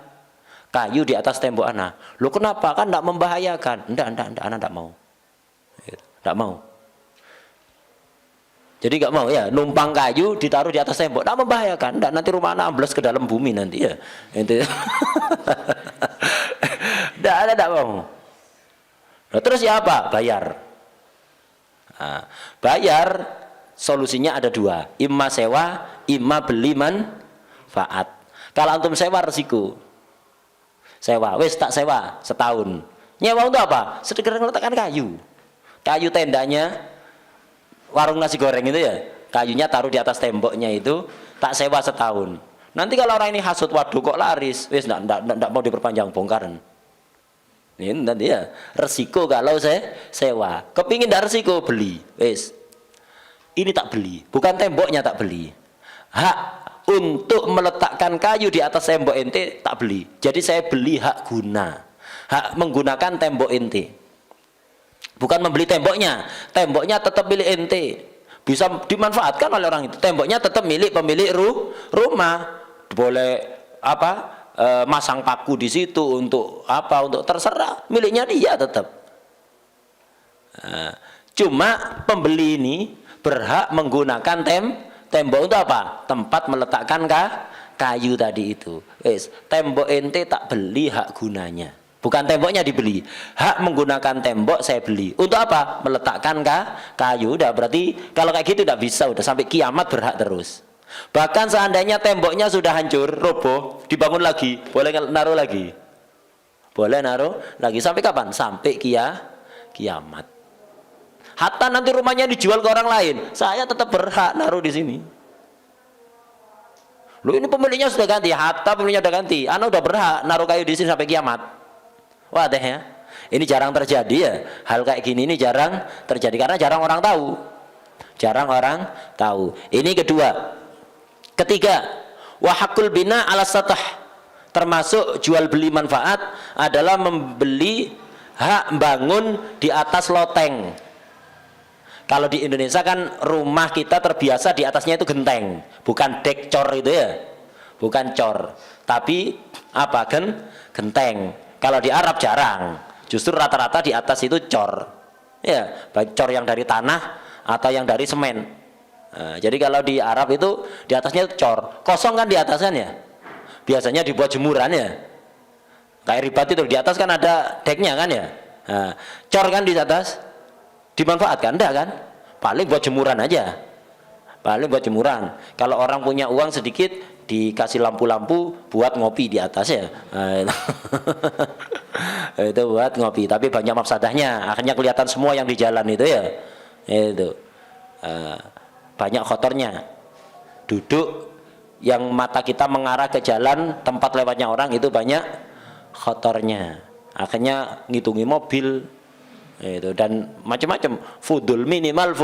Speaker 1: kayu di atas tembok anak. Loh kenapa? Kan enggak membahayakan. Enggak, anak enggak mau. Enggak mau. Jadi enggak mau ya, numpang kayu ditaruh di atas tembok. Enggak membahayakan. Enggak, nanti rumah anak ambles ke dalam bumi nanti ya. Itu. Enggak mau. Nah, terus ya apa? Bayar. Nah, bayar solusinya ada dua. Imma sewa, imma beli manfaat. Kalau antum sewa resiko. Sewa, wes tak sewa setahun. Nyewa untuk apa? Sedekah meletakkan kayu. Kayu tendanya warung nasi goreng itu ya. Kayunya taruh di atas temboknya itu, tak sewa setahun. Nanti kalau orang ini hasut, waduh kok laris, wes enggak mau diperpanjang bongkaran. Ini nanti ya resiko kalau saya sewa. Kepingin enggak resiko beli, wes. Ini tak beli, bukan temboknya tak beli. Hak untuk meletakkan kayu di atas tembok ente tak beli. Jadi saya beli hak guna, hak menggunakan tembok ente. Bukan membeli temboknya, temboknya tetap milik ente, bisa dimanfaatkan oleh orang itu. Temboknya tetap milik pemilik rumah, boleh apa masang paku di situ untuk apa, untuk terserah, miliknya dia tetap. Nah, cuma pembeli ini berhak menggunakan tembok untuk apa? Tempat meletakkan kayu tadi itu. Wes, tembok ente tak beli hak gunanya. Bukan temboknya dibeli. Hak menggunakan tembok saya beli. Untuk apa? Meletakkan kayu. Udah berarti kalau kayak gitu tidak bisa, udah sampai kiamat berhak terus. Bahkan seandainya temboknya sudah hancur, roboh, dibangun lagi, boleh naruh lagi. Boleh naruh lagi sampai kapan? Sampai kiamat. Hatta nanti rumahnya dijual ke orang lain, saya tetap berhak naruh di sini. Loh ini pemiliknya sudah ganti, hatta pemiliknya sudah ganti, ana udah berhak naruh kayu di sini sampai kiamat. Wah deh ya, ini jarang terjadi ya. Hal kayak gini ini jarang terjadi karena jarang orang tahu. Jarang orang tahu. Ini kedua. Ketiga, wahakul bina ala satah, termasuk jual beli manfaat adalah membeli hak bangun di atas loteng. Kalau di Indonesia kan rumah kita terbiasa di atasnya itu genteng, bukan dek cor itu ya, bukan cor, tapi apa genteng. Kalau di Arab jarang, justru rata-rata di atas itu cor, ya, baik cor yang dari tanah atau yang dari semen. Nah, jadi kalau di Arab itu di atasnya itu cor, kosong kan di atasnya ya. Biasanya dibuat jemuran ya, kayak ribat itu di atas kan ada deknya kan ya. Nah, cor kan di atas dimanfaatkan enggak kan? Paling buat jemuran aja. Paling buat jemuran. Kalau orang punya uang sedikit dikasih lampu-lampu buat ngopi di atas ya. Nah, itu buat ngopi, tapi banyak mafsadahnya. Akhirnya kelihatan semua yang di jalan itu ya. Itu. Banyak kotornya. Duduk yang mata kita mengarah ke jalan tempat lewatnya orang itu banyak kotornya. Akhirnya ngitungi mobil itu dan macam-macam, fudul minimal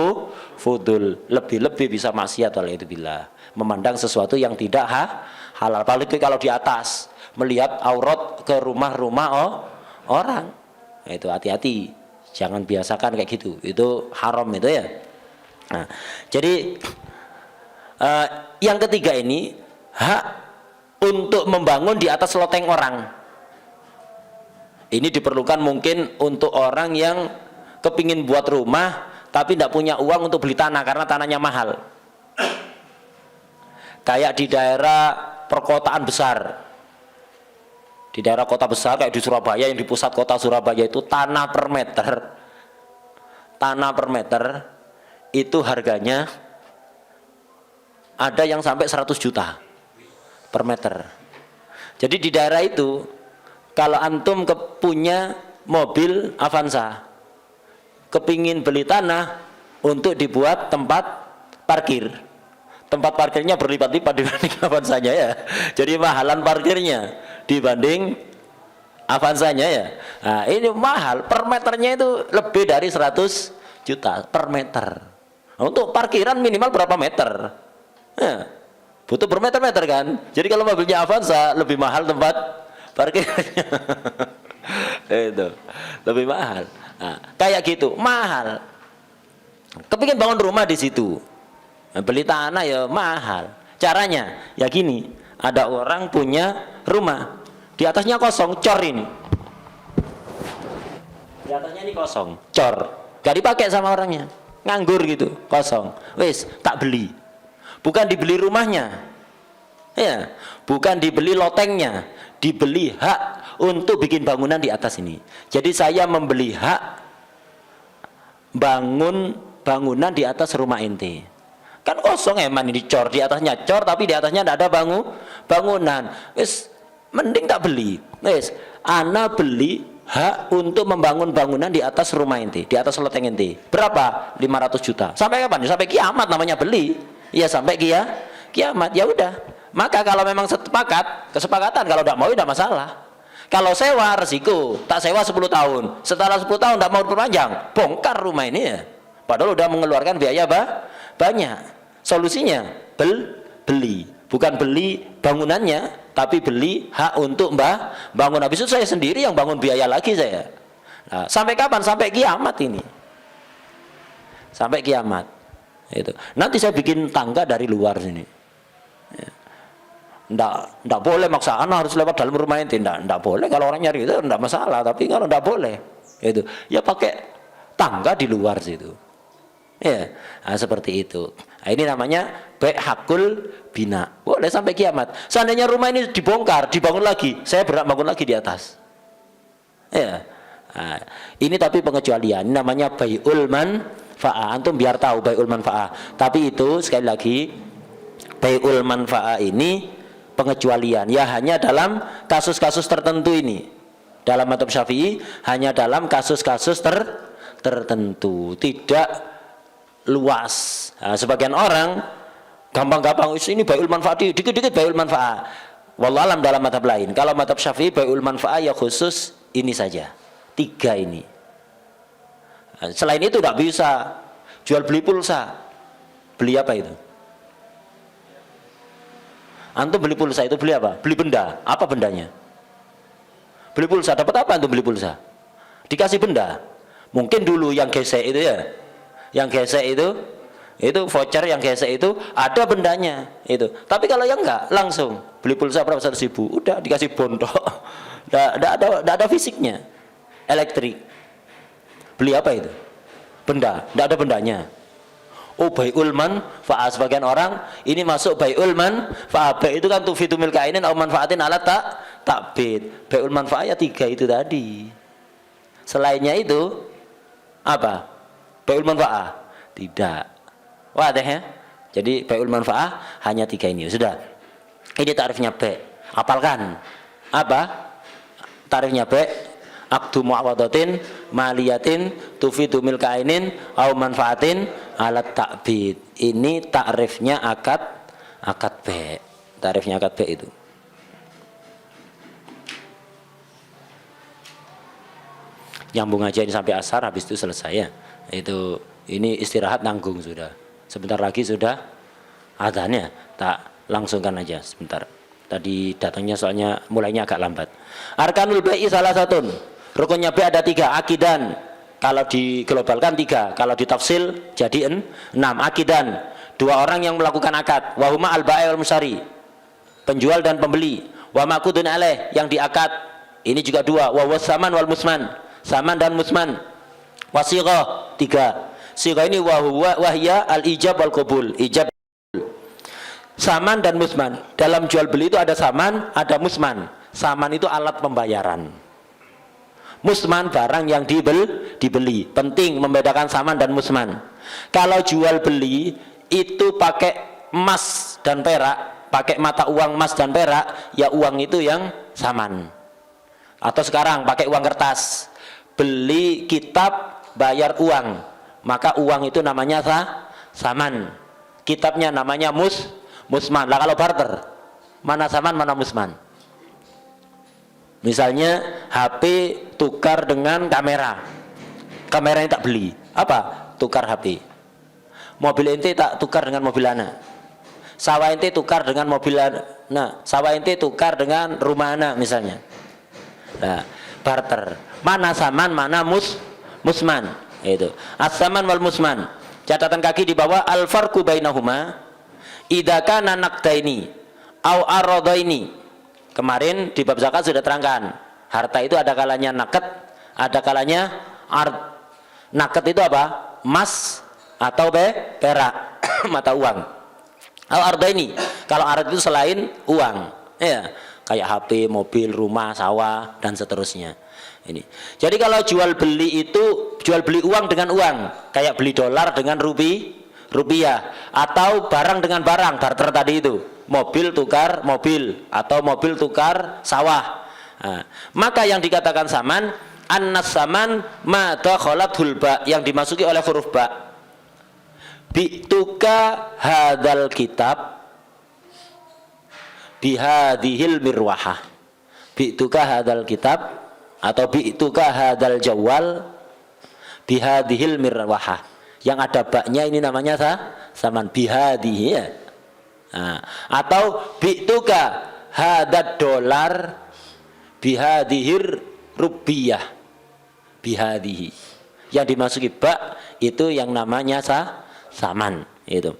Speaker 1: fudul lebih-lebih bisa maksiat oleh itu bila memandang sesuatu yang tidak halal. Apalagi kalau di atas melihat aurat ke rumah-rumah orang, itu hati-hati, jangan biasakan kayak gitu, itu haram itu ya. Nah, jadi yang ketiga ini hak untuk membangun di atas loteng orang. Ini diperlukan mungkin untuk orang yang kepingin buat rumah tapi tidak punya uang untuk beli tanah karena tanahnya mahal. Kayak di daerah perkotaan besar, di daerah kota besar kayak di Surabaya, yang di pusat kota Surabaya itu tanah per meter itu harganya ada yang sampai 100 juta per meter. Jadi di daerah itu kalau antum punya mobil Avanza, kepingin beli tanah untuk dibuat tempat parkir, tempat parkirnya berlipat-lipat dibanding Avanzanya ya. Jadi mahalan parkirnya dibanding Avanzanya ya. Nah, ini mahal, per meternya itu lebih dari 100 juta per meter. Untuk parkiran minimal berapa meter? Ya, butuh bermeter-meter kan. Jadi kalau mobilnya Avanza lebih mahal tempat parkirnya. Itu lebih mahal. Nah, kayak gitu mahal. Kepingin bangun rumah di situ, nah, beli tanah ya mahal. Caranya ya gini, ada orang punya rumah, di atasnya kosong, cor ini. Di atasnya ini kosong, cor, gak dipakai sama orangnya, nganggur gitu, kosong. Wes tak beli, bukan dibeli rumahnya, ya, bukan dibeli lotengnya, dibeli hak untuk bikin bangunan di atas ini. Jadi saya membeli hak bangun bangunan di atas rumah ente. Kan kosong eman ini, cor, di atasnya cor tapi di atasnya tidak ada bangunan. Wes mending tak beli. Wes ana beli hak untuk membangun bangunan di atas rumah ente, di atas loteng ente. Berapa? 500 juta. Sampai kapan? Sampai kiamat namanya beli. Ya sampai kiamat. Ya udah. Maka kalau memang kesepakatan, kalau tidak mau tidak masalah. Kalau sewa resiko, tak sewa 10 tahun. Setelah 10 tahun tidak mau diperpanjang, bongkar rumah ini ya. Padahal udah mengeluarkan biaya banyak. Solusinya beli, bukan beli bangunannya, tapi beli hak untuk bangun. Habis itu saya sendiri yang bangun biaya lagi saya. Nah, sampai kapan? Sampai kiamat ini. Sampai kiamat. Itu. Nanti saya bikin tangga dari luar sini. Ya. Nggak boleh maksa anak harus lewat dalam rumah ente, nggak boleh. Kalau orang nyari itu nggak masalah, tapi kalau nggak boleh itu ya pakai tangga di luar situ ya. Nah, seperti itu. Nah, ini namanya baik hakul bina, boleh sampai kiamat. Seandainya rumah ini dibongkar, dibangun lagi, saya berhak bangun lagi di atas ya. Nah, ini tapi pengecualian, ini namanya bai'ul manfa'ah. Antum biar tahu bai'ul manfa'ah, tapi itu sekali lagi bai'ul manfa'ah ini pengecualian ya, hanya dalam kasus-kasus tertentu. Ini dalam mazhab Syafi'i hanya dalam kasus-kasus tertentu, tidak luas. Nah, sebagian orang gampang-gampang ini bai'ul manfaat, dikit-dikit bai'ul manfaat. Wallah alam dalam mazhab lain. Kalau mazhab Syafi'i bai'ul manfaat ya khusus ini saja, 3 ini. Nah, selain itu tidak bisa. Jual beli pulsa, beli apa itu? Antum beli pulsa itu beli apa? Beli benda. Apa bendanya? Beli pulsa, dapat apa antum beli pulsa? Dikasih benda. Mungkin dulu yang gesek itu ya, yang gesek itu voucher yang gesek itu ada bendanya itu. Tapi kalau yang enggak, langsung beli pulsa berapa, 100.000, udah dikasih bontok. Tidak ada fisiknya. Elektrik. Beli apa itu? Benda. Tidak ada bendanya. Oh, bai'ul manfa'ah. Sebagian orang ini masuk bai'ul manfa'ah. Bai' itu kan tufidu mil kainin au manfaatin ala takbid. Bai'ul manfa'ah ya 3 itu tadi. Selainnya itu apa? Bai'ul manfa'ah? Tidak. Wadah ya? Jadi bai'ul manfa'ah hanya 3 ini. Sudah. Ini tarifnya bai'. Apalkan. Apa? Tarifnya bai'. Akdu mu'awadatin maliyatin tufidu mil kainin au manfaatin alat takbid. Ini takrifnya akad bai'. Tarifnya akad bai' itu. Nyambung aja ini sampai asar, habis itu selesai ya. Itu ini istirahat nanggung sudah. Sebentar lagi sudah adzannya. Tak langsungkan aja sebentar. Tadi datangnya soalnya mulainya agak lambat. Arkanul bai'i salah satu. Rukunnya bai' ada 3, akidan. Kalau diglobalkan 3, kalau ditafsil jadi 6. Akidan, 2 orang yang melakukan akad. Wahuma al-bai' wal musyari, penjual dan pembeli. Wa maqudun alaih, yang diakad. Ini juga 2. Wa wasaman wal musman, saman dan musman. Wasighah 3. Sighah ini wahya al-ijab wal qabul, ijab. Saman dan musman. Dalam jual beli itu ada saman, ada musman. Saman itu alat pembayaran. Musman barang yang dibeli. Penting membedakan saman dan musman. Kalau jual beli itu pakai emas dan perak, pakai mata uang emas dan perak, ya uang itu yang saman. Atau sekarang pakai uang kertas, beli kitab bayar uang, maka uang itu namanya saman, kitabnya namanya musman. Lah kalau barter, mana saman mana musman? Misalnya HP tukar dengan kamera, kameranya tak beli, apa? Tukar HP. Mobil ente tak tukar dengan mobil anak, sawah ente tukar dengan mobil anak, nah sawah ente tukar dengan rumah anak misalnya. Nah, barter. Mana saman, mana musman. Itu. As-saman wal musman. Catatan kaki di bawah, al-farqu bainahuma idza kana naqdaini au aradaini. Kemarin di bab zakat sudah terangkan. Harta itu ada kalanya naqd, ada kalanya ard. Naqd itu apa? Emas atau perak, mata uang. Au ardaini. Kalau ard itu selain uang. Ya. Kayak HP, mobil, rumah, sawah, dan seterusnya. Ini. Jadi kalau jual beli itu jual beli uang dengan uang, kayak beli dolar dengan rupiah, atau barang dengan barang, barter tadi itu, mobil tukar mobil, atau mobil tukar sawah. Nah, maka yang dikatakan saman, annas saman ma dakhalatul ba, yang dimasuki oleh huruf ba. Bi'tuka hadal kitab bihadihil mirwahah, bi'tuka hadal kitab atau bi'tuka hadal jawal bihadihil mirwahah, yang ada baknya ini namanya saman, bihadihi ya. Nah, atau bi'tuka hadad dolar bihadihir rubiyah, bihadihi, yang dimasuki bak itu yang namanya saman itu.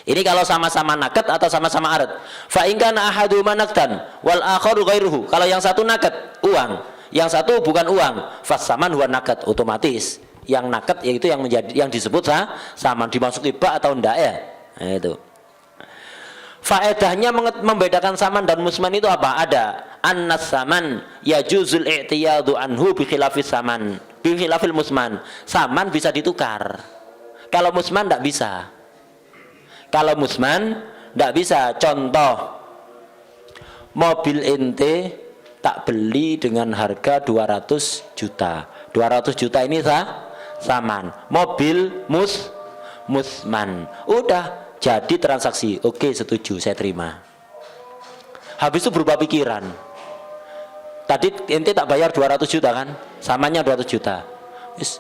Speaker 1: Ini kalau sama-sama naked atau sama-sama arat. Fa in kana ahaduma naqdan wal akharu ghairuhu. Kalau yang satu naked uang, yang satu bukan uang, fasaman huwa naked, otomatis yang naked yaitu yang menjadi yang disebut saman, dimasuki ba atau enggak ya. Nah, itu. Faedahnya membedakan saman dan musman itu apa? Ada annas saman yajuzul i'tiyadu anhu bi khilafis saman, bi khilafil musman. Saman bisa ditukar. Kalau musman enggak bisa. Kalau musman tidak bisa. Contoh, mobil ente tak beli dengan harga 200 juta. 200 juta ini saman. Mobil musman. Udah jadi transaksi. Oke, setuju, saya terima. Habis itu berubah pikiran. Tadi ente tak bayar 200 juta kan? Samannya 200 juta. Wis,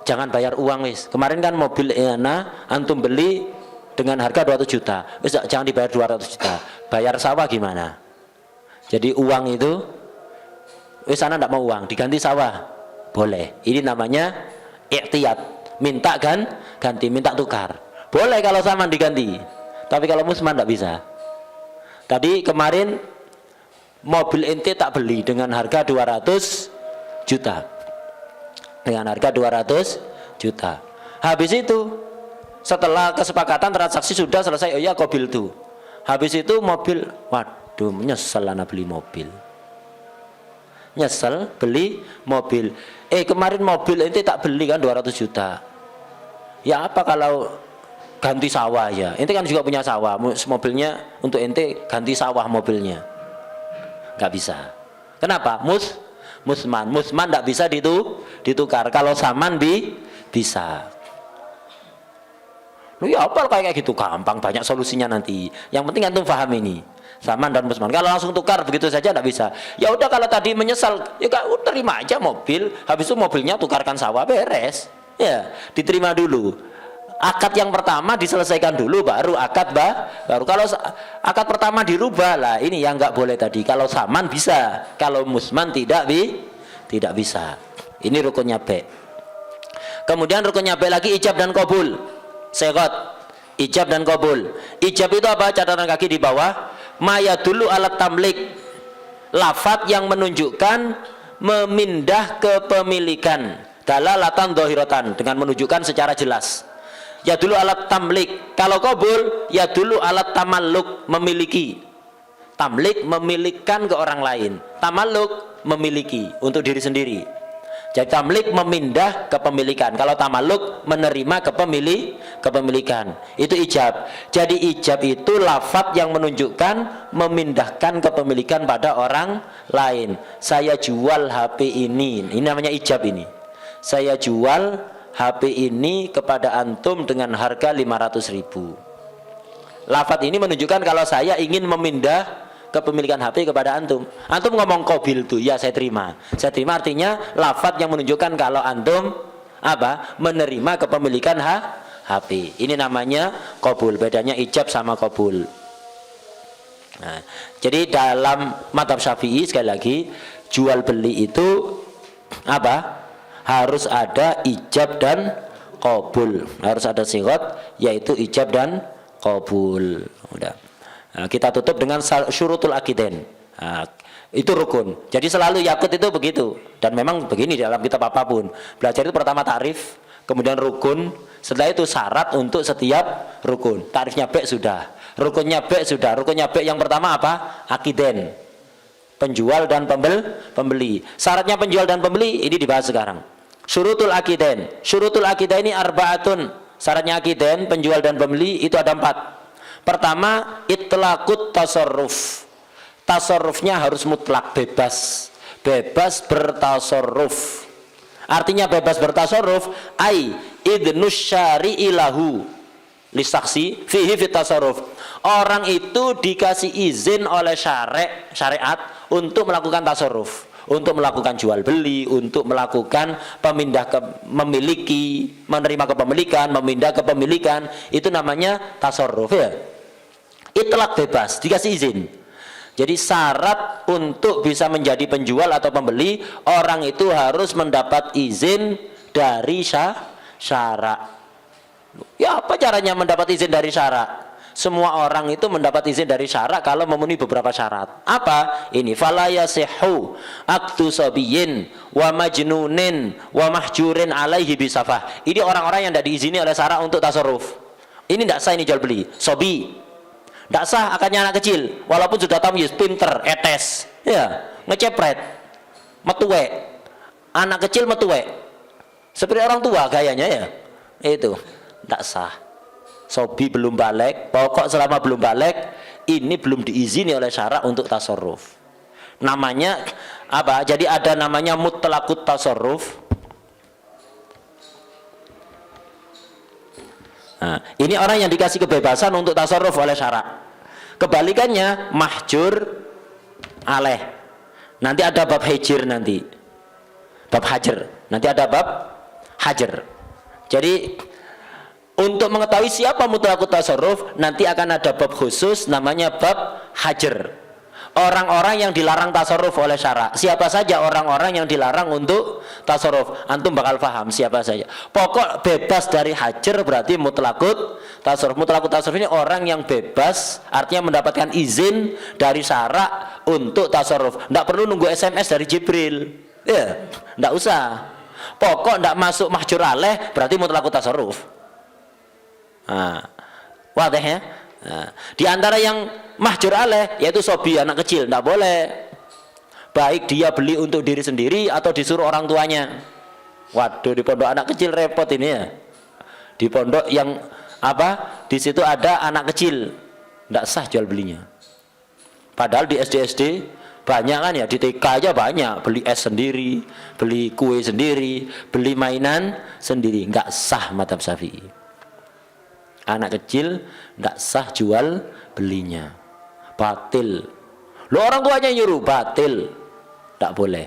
Speaker 1: jangan bayar uang wis. Kemarin kan mobil antum beli dengan harga 200 juta. Wis jangan dibayar 200 juta. Bayar sawah gimana? Jadi uang itu wis ana enggak mau uang, diganti sawah. Boleh. Ini namanya iktiyat. Minta kan ganti, minta tukar. Boleh kalau saman diganti. Tapi kalau musman enggak bisa. Tadi kemarin mobil ente tak beli dengan harga 200 juta. Dengan harga 200 juta. Habis itu setelah kesepakatan transaksi sudah selesai, oh ya mobil tuh. Habis itu mobil, waduh, nyesel anak beli mobil. Nyesel beli mobil. Kemarin mobil ente tak beli kan 200 juta. Ya apa kalau ganti sawah ya? Ente kan juga punya sawah, mobilnya untuk ente ganti sawah mobilnya. Nggak bisa. Kenapa? Musman tidak bisa ditukar. Kalau saman bisa. Lu ya apa kayak gitu, gampang, banyak solusinya nanti. Yang penting antum paham ini saman dan musman. Kalau langsung tukar begitu saja tidak bisa. Ya udah, kalau tadi menyesal ya terima aja mobil, habis itu mobilnya tukarkan sawah, beres. Ya diterima dulu. Akad yang pertama diselesaikan dulu, baru akad baru. Kalau akad pertama dirubah, lah ini yang nggak boleh tadi. Kalau saman bisa, kalau musman tidak bisa. Ini rukunnya B. Kemudian rukunnya B lagi, ijab dan qabul. Segot, ijab dan qabul. Ijab itu apa? Catatan kaki di bawah. Maya dulu alat tamlik, lafat yang menunjukkan memindah kepemilikan, dalalatan dohirotan, dengan menunjukkan secara jelas. Ya dulu alat tamlik. Kalau qabul, ya dulu alat tamalluk, memiliki. Tamlik memilikan ke orang lain, tamalluk memiliki untuk diri sendiri. Jadi tamlik memindah kepemilikan. Kalau tamaluk menerima kepemilikan. Itu ijab. Jadi ijab itu lafadz yang menunjukkan memindahkan kepemilikan pada orang lain. Saya jual HP ini. Ini namanya ijab ini. Saya jual HP ini kepada antum dengan harga 500.000. Lafadz ini menunjukkan kalau saya ingin memindah kepemilikan HP kepada antum. Antum ngomong qabil tuh, ya saya terima. Saya terima artinya lafadz yang menunjukkan kalau antum apa? Menerima kepemilikan HP. Ini namanya qabul. Bedanya ijab sama qabul. Nah, jadi dalam mazhab Syafi'i sekali lagi jual beli itu apa? Harus ada ijab dan qabul. Harus ada sigat yaitu ijab dan qabul. Udah. Nah, kita tutup dengan syurutul akidain. Nah, itu rukun. Jadi selalu yakut itu begitu. Dan memang begini dalam kitab apapun. Belajar itu pertama tarif, kemudian rukun, setelah itu syarat untuk setiap rukun. Tarifnya B sudah, rukunnya B sudah. Rukunnya B yang pertama apa? Akidain. Penjual dan pembeli. Syaratnya penjual dan pembeli ini dibahas sekarang. Syurutul akidain. Syurutul akidain ini arbaatun. Syaratnya akidain, penjual dan pembeli itu ada 4. Pertama, itlaqut tasarruf. Tasarrufnya harus mutlak, bebas. Bebas bertasarruf. Artinya bebas bertasarruf, ai idnus syari'i lahu lisaksi fihi fit tasarruf. Orang itu dikasih izin oleh syariat untuk melakukan tasarruf, untuk melakukan jual beli, untuk melakukan memiliki, menerima kepemilikan, memindah kepemilikan, itu namanya tasarruf ya. Itlaq bebas, dikasih izin. Jadi syarat untuk bisa menjadi penjual atau pembeli, orang itu harus mendapat izin dari syara. Ya apa caranya mendapat izin dari syara? Semua orang itu mendapat izin dari syara kalau memenuhi beberapa syarat. Apa? Ini fala yasihhu aktu sabiyin wa majnunin wa mahjurin alaihi bisafah. Ini orang-orang yang tidak diizini oleh syara untuk tasarruf. Ini tidak sah, ini jual beli. Sobi tidak sah, akadnya anak kecil walaupun sudah tamyiz, pinter, etes ya, ngecepret, metuwe. Anak kecil metuwe seperti orang tua gayanya ya, itu tidak sah. Sobi belum balik, pokok selama belum balik ini belum diizini oleh syara untuk tasarruf. Namanya apa? Jadi ada namanya mutlaqut tasarruf. Nah, ini orang yang dikasih kebebasan untuk tasarruf oleh syara. Kebalikannya mahjur aleh. Nanti ada bab hijir nanti. Bab hajar. Nanti ada bab hajar. Jadi untuk mengetahui siapa mutlaqut tasarruf nanti akan ada bab khusus namanya bab hajar. Orang-orang yang dilarang tasarruf oleh syara. Siapa saja orang-orang yang dilarang untuk tasarruf? Antum bakal paham siapa saja. Pokok bebas dari hajar berarti mutlaqut tasarruf. Mutlaqut tasarruf ini orang yang bebas, artinya mendapatkan izin dari syara untuk tasarruf. Tidak perlu nunggu SMS dari Jibril. Ya, tidak usah. Pokok tidak masuk mahjur aleh berarti mutlaqut tasarruf. Nah, wadah ya. Nah, di antara yang mahjur aleh yaitu sobi, anak kecil, tidak boleh. Baik dia beli untuk diri sendiri atau disuruh orang tuanya. Waduh, di pondok anak kecil repot ini ya. Di pondok yang apa? Di situ ada anak kecil, tidak sah jual belinya. Padahal di SD banyak kan ya, di TK aja banyak, beli es sendiri, beli kue sendiri, beli mainan sendiri, nggak sah mazhab Syafi'i. Anak kecil tidak sah jual belinya, batil. Lo orang tuanya nyuruh, batil, tidak boleh,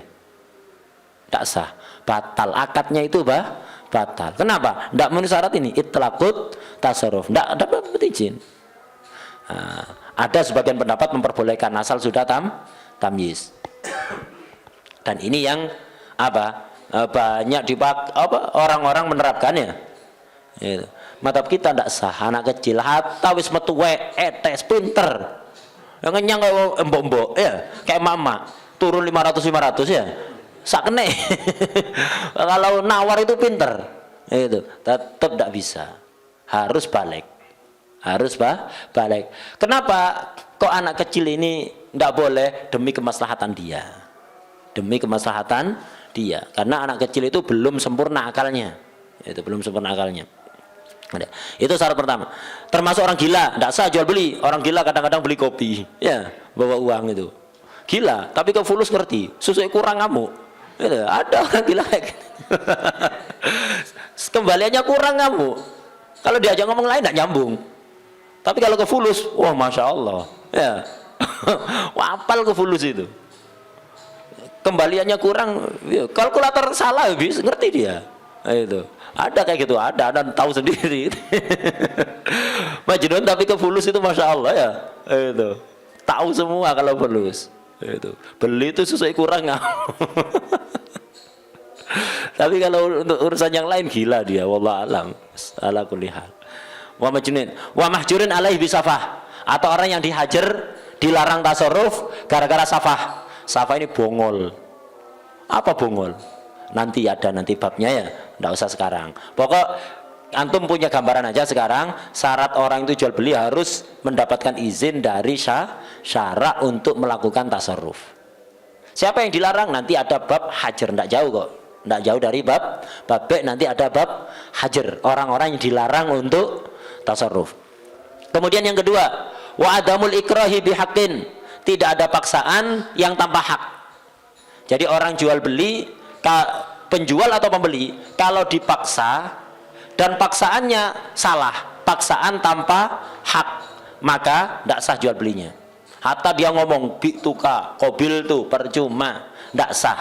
Speaker 1: tidak sah, batal. Akadnya itu batal. Kenapa? Tidak memenuhi syarat ini, itlaqut tasarruf, tidak dapat izin. Nah, ada sebagian pendapat memperbolehkan asal sudah tamyiz. Dan ini yang apa? Banyak dipakai orang-orang menerapkannya. Gitu. Madhab kita tidak sah, anak kecil hatta wis metuwe etes pinter yang ngenyang kayak embok-embok ya, kayak mama turun 500 ya sakne. Kalau nawar itu pinter itu tetap tidak bisa, harus balik, balik. Kenapa kok anak kecil ini tidak boleh? Demi kemaslahatan dia, dia, karena anak kecil itu belum sempurna akalnya, itu belum sempurna akalnya. Itu syarat pertama. Termasuk orang gila, tidak sah jual beli. Orang gila kadang-kadang beli kopi, ya bawa uang itu. Gila, tapi ke fulus ngerti, susu kurang ngamuk. Itu, ada orang gila kayak gitu. Kembaliannya kurang ngamuk. Kalau diajak ngomong lain tidak nyambung. Tapi kalau ke fulus, wah masya Allah, ya. Wapal ke fulus itu. Kembaliannya kurang, ya, kalkulator salah bisa ngerti dia. Itu ada kayak gitu, ada tahu sendiri. Majnun tapi ke fulus itu masya Allah ya. Itu tahu semua kalau fulus. Itu beli itu sesuai kurang nggak. Tapi kalau untuk urusan yang lain gila dia, wallah alam, ala kulli hal. Wa majnun wa mahjurin alaihi bisafah, atau orang yang dihajar, dilarang tasarruf gara-gara safah. Safah ini bongol. Apa bongol? Nanti ada nanti babnya ya, enggak usah sekarang. Pokok antum punya gambaran aja sekarang, syarat orang itu jual beli harus mendapatkan izin dari syara untuk melakukan tasarruf. Siapa yang dilarang? Nanti ada bab hajar, enggak jauh kok. Enggak jauh dari bab B, nanti ada bab hajar, orang-orang yang dilarang untuk tasarruf. Kemudian yang kedua, wa adamul ikrahi bihaqqin, tidak ada paksaan yang tanpa hak. Jadi orang jual beli, penjual atau pembeli, kalau dipaksa dan paksaannya salah, paksaan tanpa hak, maka tidak sah jual belinya. Hatta dia ngomong bituka kobil tuh percuma, tidak sah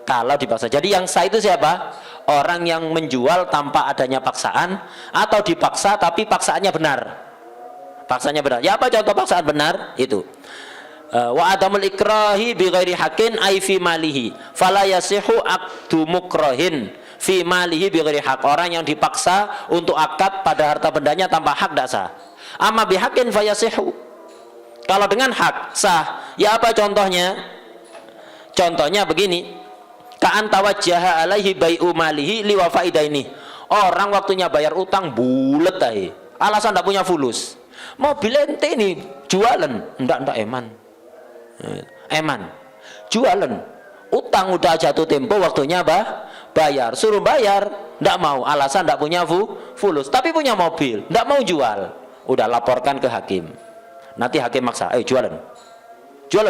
Speaker 1: kalau dipaksa. Jadi yang sah itu siapa? Orang yang menjual tanpa adanya paksaan, atau dipaksa tapi paksaannya benar. Paksanya benar. Ya apa contoh paksaan benar? Itu wa adamul ikrahi bi ghairi haqqin ay fi malihi fala yasihu aqdu mukrahin fi malihi bi ghairi haqq. Orang yang dipaksa untuk akad pada harta bendanya tanpa hak tidak sah. Amma bi haqqin fayasihu, kalau dengan hak sah. Ya apa contohnya? Contohnya begini, ka'an tawajjaha alaihi bai'u malihi liwafaidaini. Orang waktunya bayar utang bulet aja, alasan tidak punya fulus. Mobil ente ini jualan, enggak eman jualan, utang udah jatuh tempo, waktunya bayar, suruh bayar, enggak mau, alasan enggak punya fulus, tapi punya mobil, enggak mau jual, udah laporkan ke hakim. Nanti hakim maksa, jualan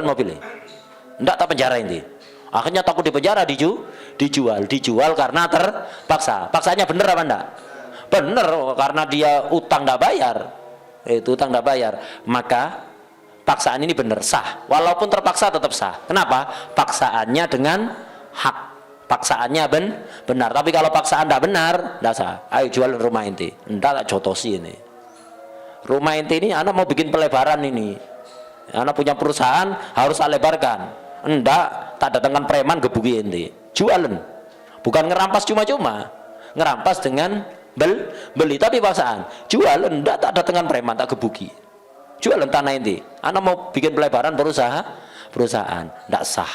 Speaker 1: mobilnya, enggak tak penjara ini. Akhirnya takut dipenjara, dijual karena terpaksa. Paksanya bener apa enggak? Bener, karena dia utang enggak bayar. Itu utang enggak bayar, maka paksaan ini benar, sah. Walaupun terpaksa tetap sah. Kenapa? Paksaannya dengan hak, paksaannya benar. Tapi kalau paksaan tidak benar, tidak sah. Ayo jual rumah inti, enggak tak jotosi ini. Rumah inti ini anak mau bikin pelebaran ini, anak punya perusahaan harus saya lebarkan. Enggak, tak datangkan preman gebuki inti. Jualan, bukan ngerampas cuma-cuma, ngerampas dengan beli, tapi paksaan. Jualan, enggak tak datangkan preman, tak gebuki. Jualan tanah inti, anak mau bikin pelebaran perusahaan, tidak sah.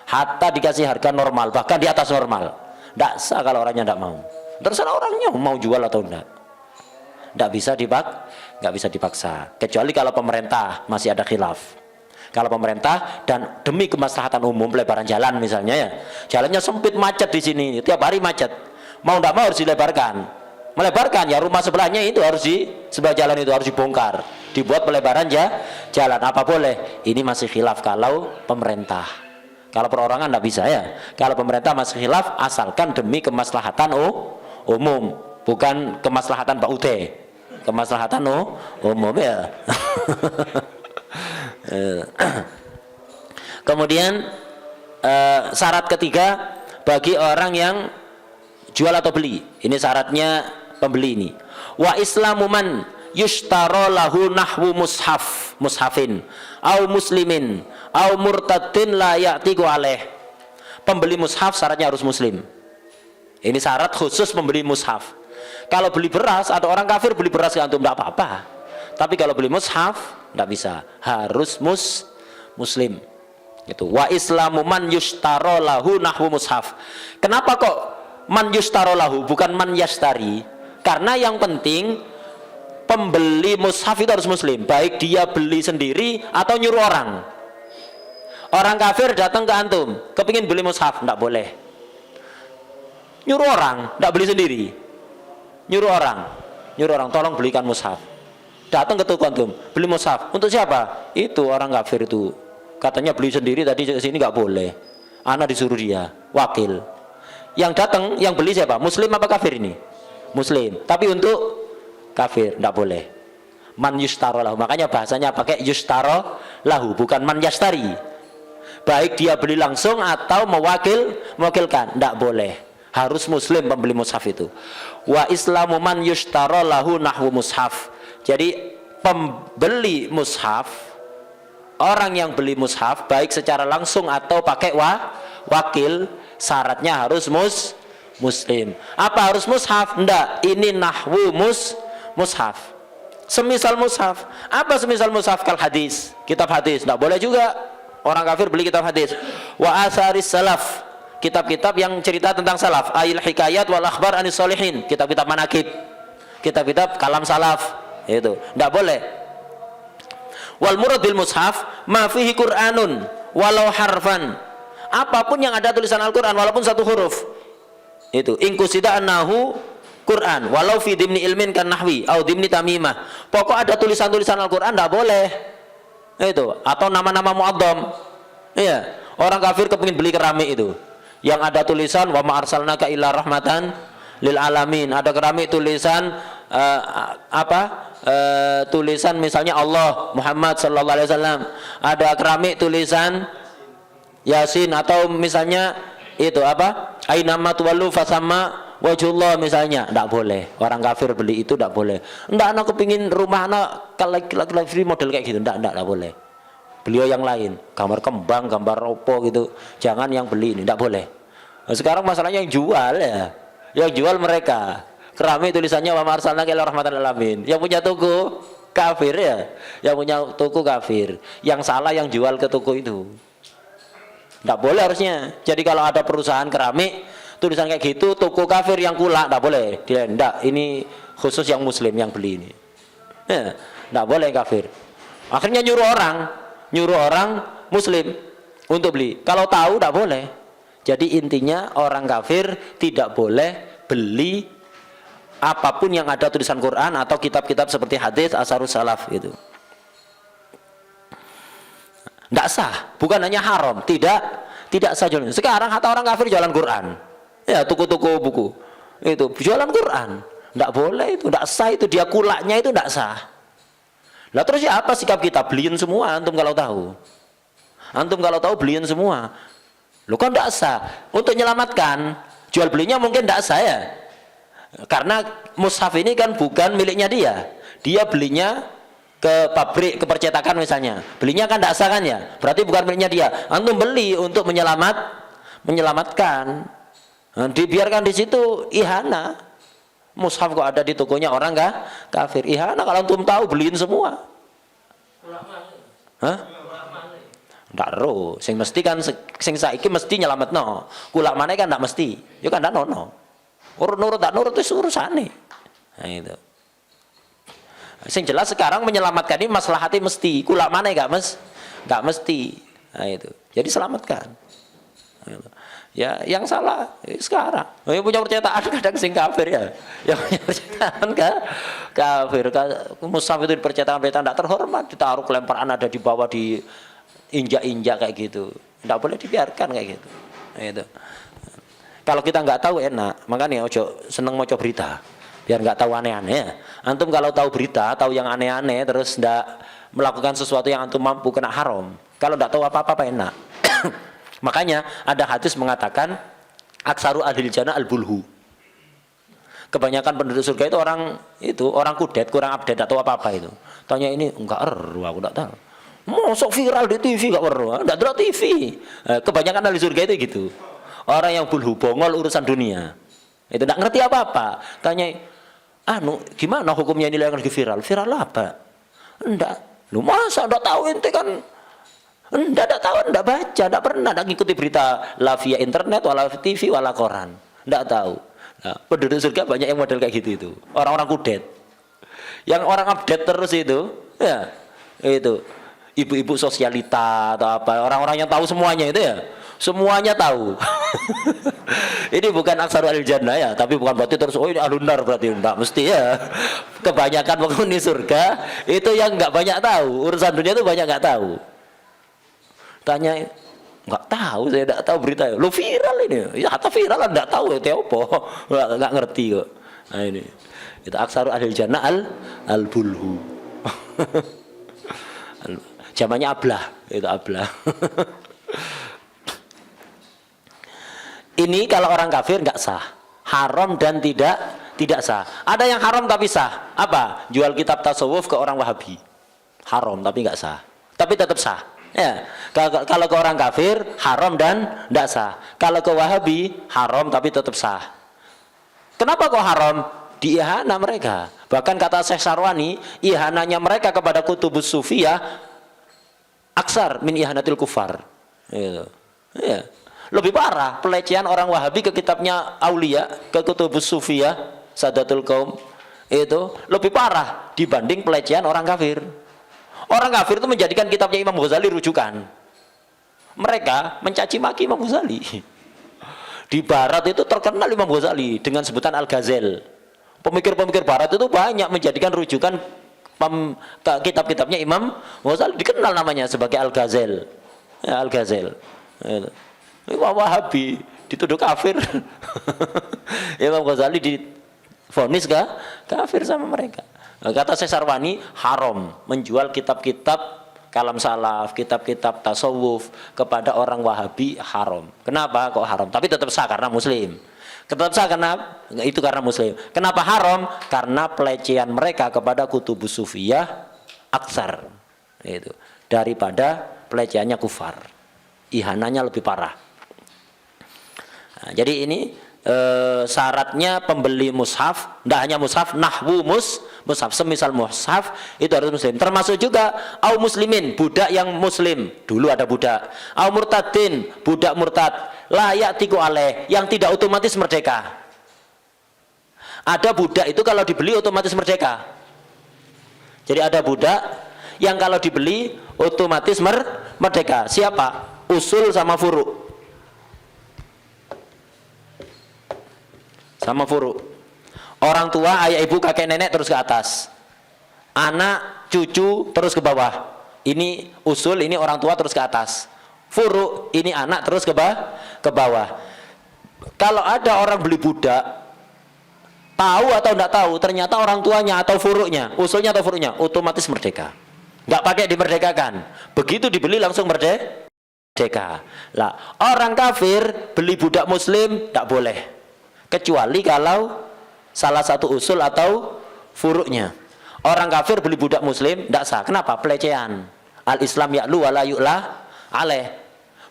Speaker 1: Hatta dikasih harga normal, bahkan di atas normal, tidak sah kalau orangnya tidak mau. Terserah orangnya mau jual atau tidak bisa dipaksa. Kecuali kalau pemerintah masih ada khilaf. Kalau pemerintah dan demi kemaslahatan umum, pelebaran jalan misalnya ya, jalannya sempit, macet di sini, tiap hari macet, mau tidak mau harus melebarkan ya, rumah sebelahnya itu harus sebelah jalan itu harus dibongkar, dibuat pelebaran jalan. Apa boleh? Ini masih khilaf kalau pemerintah. Kalau perorangan tidak bisa ya. Kalau pemerintah masih khilaf, asalkan demi kemaslahatan umum, bukan kemaslahatan Pak Ute, kemaslahatan umum ya. Kemudian syarat ketiga bagi orang yang jual atau beli, ini syaratnya pembeli ini, wa islamu man yushtara lahu nahwu mushafin au muslimin au murtadin la ya'tiqu alaih. Pembeli mushaf syaratnya harus muslim. Ini syarat khusus pembeli mushaf. Kalau beli beras, ada orang kafir beli beras ke antum tidak apa-apa, tapi kalau beli mushaf tidak bisa, harus muslim. Itu wa islamu man yushtara lahu nahwu mushaf. Kenapa kok man yushtara lahu bukan man yashtari? Karena yang penting pembeli mushaf itu harus muslim, baik dia beli sendiri atau nyuruh orang. Orang kafir datang ke antum, kepingin beli mushaf, tidak boleh. Nyuruh orang, tidak beli sendiri. Nyuruh orang, tolong belikan mushaf. Datang ke toko antum, beli mushaf. Untuk siapa? Itu orang kafir itu. Katanya beli sendiri tadi ke sini nggak boleh. Ana disuruh dia, wakil. Yang datang, yang beli siapa? Muslim apa kafir ini? Muslim. Tapi untuk kafir tidak boleh. Man yustaro lahu. Makanya bahasanya pakai yustaro lahu, bukan man yastari. Baik dia beli langsung atau mewakilkan, tidak boleh. Harus muslim pembeli mushaf itu. Wa islamu man yushtara lahu nahwu mushaf. Jadi pembeli mushaf, orang yang beli mushaf baik secara langsung atau pakai wakil, syaratnya harus muslim. Apa harus mushaf? Enggak, ini nahwu mushaf. Semisal mushaf. Apa semisal mushaf? Kal hadis, kitab hadis. Enggak boleh juga orang kafir beli kitab hadis. Wa atharis salaf, kitab-kitab yang cerita tentang salaf. Ail hikayat wal akhbar anis solihin, kitab-kitab manakib, kitab-kitab kalam salaf. Itu tidak boleh. Wal murad bil mushaf ma fihi Qur'anun walau harfan, apapun yang ada tulisan Al-Qur'an walaupun satu huruf. Itu ingkusida annahu Qur'an walau fi dimni ilmin kan nahwi au dimni tamimah. Pokok ada tulisan-tulisan Al-Qur'an tidak boleh. Itu atau nama-nama mu'addam. Iya, orang kafir kepingin beli keramik itu yang ada tulisan wa ma arsalnaka illa rahmatan lil alamin. Ada keramik tulisan tulisan misalnya Allah Muhammad sallallahu alaihi wasallam. Ada keramik tulisan Yasin atau misalnya itu apa? Ainama tuwallu fasamma wajhullah misalnya. Tidak boleh. Orang kafir beli itu tidak boleh. Enggak, anak kepingin rumah anak kalau lagi model kayak gitu. Tidak boleh. Beliau yang lain, gambar kembang, gambar opo gitu. Jangan yang beli ini, tidak boleh. Nah, sekarang masalahnya yang jual ya. Yang jual mereka. Keramik tulisannya wa marsalnaka illa rahmatan lil alamin. Yang punya toko kafir ya. Yang punya toko kafir. Yang salah yang jual ke toko itu. Tidak boleh harusnya. Jadi kalau ada perusahaan keramik tulisan kayak gitu, toko kafir yang kulak, tidak boleh. Tidak, ini khusus yang muslim yang beli ini. Ya, tidak boleh kafir. Akhirnya nyuruh orang muslim untuk beli. Kalau tahu tidak boleh. Jadi intinya orang kafir tidak boleh beli apapun yang ada tulisan Quran atau kitab-kitab seperti hadis asarus salaf itu. Tidak sah, bukan hanya haram, tidak sah jualan. Sekarang kata orang kafir jualan Quran, ya toko-toko buku itu jualan Quran, tidak boleh itu, tidak sah itu, dia kulaknya itu tidak sah. Lah terus ya apa sikap kita? Beliin semua, antum kalau tahu beliin semua. Lo kan tidak sah. Untuk menyelamatkan jual belinya mungkin tidak sah ya, karena mushaf ini kan bukan miliknya dia belinya ke pabrik, ke percetakan misalnya, belinya kan tidak sah kan ya, berarti bukan miliknya dia. Antum beli untuk menyelamatkan, nah, dibiarkan di situ ihana. Mushaf kok ada di tokonya orang kafir, ihana. Kalau antum tahu beliin semua. Hah? Ndak ro, sing mesti kan sing saiki mesti nyelametno. Kulak mana kan ndak mesti. Ya kan ndak nono. Urut-urut tak nurut itu urusane. Nah itu. Sing jelas sekarang menyelamatkan ini maslahati mesti. Kulak mana enggak mesti. Nah itu. Jadi selamatkan. Ya yang salah sekarang. Yang punya percetakan kadang sing kafir ya. Yang punya percetakan kafir. Mushaf itu di percetakan tidak terhormat, ditaruh kelemparaan ada di bawah, di injak-injak kayak gitu. Tidak boleh dibiarkan kayak gitu. Nah, itu. Kalau kita nggak tahu enak, makanya ojo seneng maca berita, biar nggak tahu aneh-aneh. Antum kalau tahu berita, tahu yang aneh-aneh, terus nggak melakukan sesuatu yang antum mampu kena haram. Kalau nggak tahu apa-apa enak. Makanya ada hadis mengatakan aksaru adil jannah al-bulhu. Kebanyakan penduduk surga itu orang kudet, kurang update atau apa-apa itu. Tanya ini enggak aku enggak tahu. Masuk viral di TV enggak enggak ada TV. Kebanyakan ahli surga itu gitu. Orang yang bulhu, bongol urusan dunia. Itu enggak ngerti apa-apa. Tanya, gimana hukumnya ini yang lagi viral? Viral apa? Enggak. Lu masa enggak tahu ente kan? Enggak tahu, enggak baca, enggak pernah ngikuti berita la via internet, wala TV, wala koran. Enggak tahu. Nah, penduduk surga banyak yang model kayak gitu itu. Orang-orang kudet. Yang orang update terus itu, ya, itu. ibu-ibu sosialita atau apa, orang-orang yang tahu semuanya itu ya, semuanya tahu. Ini bukan aksarul ahli jannah ya, tapi bukan berarti terus oh ini ahlun nar, berarti enggak mesti ya. Kebanyakan penghuni surga itu yang nggak banyak tahu, urusan dunia itu banyak nggak tahu. Tanya, nggak tahu, saya nggak tahu berita. Lo viral ini, ya kata viral lah, nggak tahu ya teopo, nggak ngerti kok. Nah ini, itu aksarul ahli jannah al bulhu. Zamannya ablah, itu ablah. Ini kalau orang kafir nggak sah, haram dan tidak sah. Ada yang haram tapi sah. Apa? Jual kitab tasawuf ke orang Wahabi, haram tapi nggak sah, tapi tetap sah. Ya, kalau ke orang kafir haram dan tidak sah. Kalau ke Wahabi haram tapi tetap sah. Kenapa kok haram? Diihana mereka. Bahkan kata Syekh Sarwani, ihananya mereka kepada kutubus sufiyah aksar min ihanatil kufar. Gitu. Ya. Lebih parah pelecehan orang Wahabi ke kitabnya Aulia, ke kutubus sufiyah Sadatul Qaum, itu lebih parah dibanding pelecehan orang kafir. Orang kafir itu menjadikan kitabnya Imam Ghazali rujukan. Mereka mencaci maki Imam Ghazali. Di barat itu terkenal Imam Ghazali dengan sebutan Al-Ghazal. Pemikir-pemikir barat itu banyak menjadikan rujukan kitab-kitabnya Imam Ghazali, dikenal namanya sebagai Al-Ghazal. Ya, Al-Ghazal. Imam Wahabi dituduh kafir. Imam Ghazali divonis kafir sama mereka. Kata Syekh Sarwani, haram menjual kitab-kitab kalam salaf, kitab-kitab tasawuf kepada orang Wahabi, haram. Kenapa kok haram? Tapi tetap sah karena muslim. Tetap sah karena itu karena muslim. Kenapa haram? Karena pelecehan mereka kepada kutubus sufiyah aksar itu daripada pelecehannya kufar. Ihananya lebih parah. Nah, jadi ini syaratnya pembeli mushaf, tidak hanya mushaf, nahwu mushaf, semisal mushaf itu harus muslim. Termasuk juga au muslimin, budak yang muslim. Dulu ada budak. Au murtadin, budak murtad. Layak tiku aleh, yang tidak otomatis merdeka. Ada budak itu kalau dibeli otomatis merdeka. Jadi ada budak yang kalau dibeli otomatis merdeka. Siapa? Usul sama furu. Sama furu. Orang tua, ayah ibu, kakek nenek terus ke atas. Anak, cucu terus ke bawah. Ini usul, ini orang tua terus ke atas. Furu, ini anak terus ke bawah. Kalau ada orang beli budak, tahu atau tidak tahu, ternyata orang tuanya atau furunya, usulnya atau furunya, otomatis merdeka. Nggak pakai dimerdekakan. Begitu dibeli langsung merdeka. Lah, orang kafir beli budak muslim tidak boleh. Kecuali kalau salah satu usul atau furunya. Orang kafir beli budak muslim tidak sah. Kenapa? Pelecehan. Al-Islam ya'lu wa la yu'la alaih.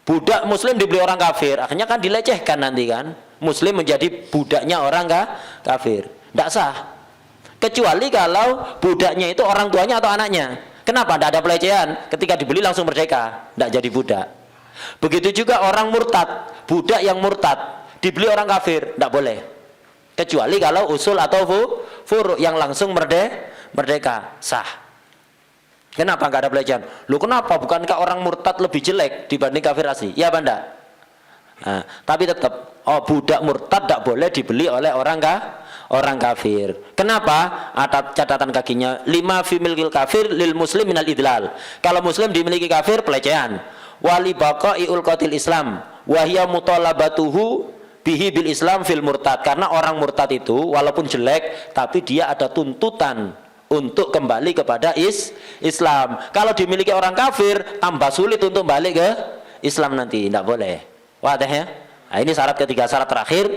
Speaker 1: Budak muslim dibeli orang kafir, akhirnya kan dilecehkan nanti kan. Muslim menjadi budaknya orang kafir. Tidak sah. Kecuali kalau budaknya itu orang tuanya atau anaknya. Kenapa? Tidak ada pelecehan. Ketika dibeli langsung merdeka, tidak jadi budak. Begitu juga orang murtad, budak yang murtad dibeli orang kafir, tidak boleh. Kecuali kalau usul atau furu yang langsung merdeka, sah. Kenapa nggak ada pelecehan? Lu kenapa? Bukankah orang murtad lebih jelek dibanding kafir asli? Ya banda. Nah, tapi tetap, budak murtad tidak boleh dibeli oleh orang kafir. Kenapa? Ada catatan kakinya. 5 fi milkil kafir lil muslim minal idlal. Kalau muslim dimiliki kafir, pelecehan. Wali baqaiul qatil Islam wahya mutalabatuhu bihi bil Islam fil murtad. Karena orang murtad itu walaupun jelek, tapi dia ada tuntutan untuk kembali kepada Islam. Kalau dimiliki orang kafir, tambah sulit untuk balik ke Islam nanti. Tidak boleh. Wadah ya? Nah, ini syarat ketiga. Syarat terakhir,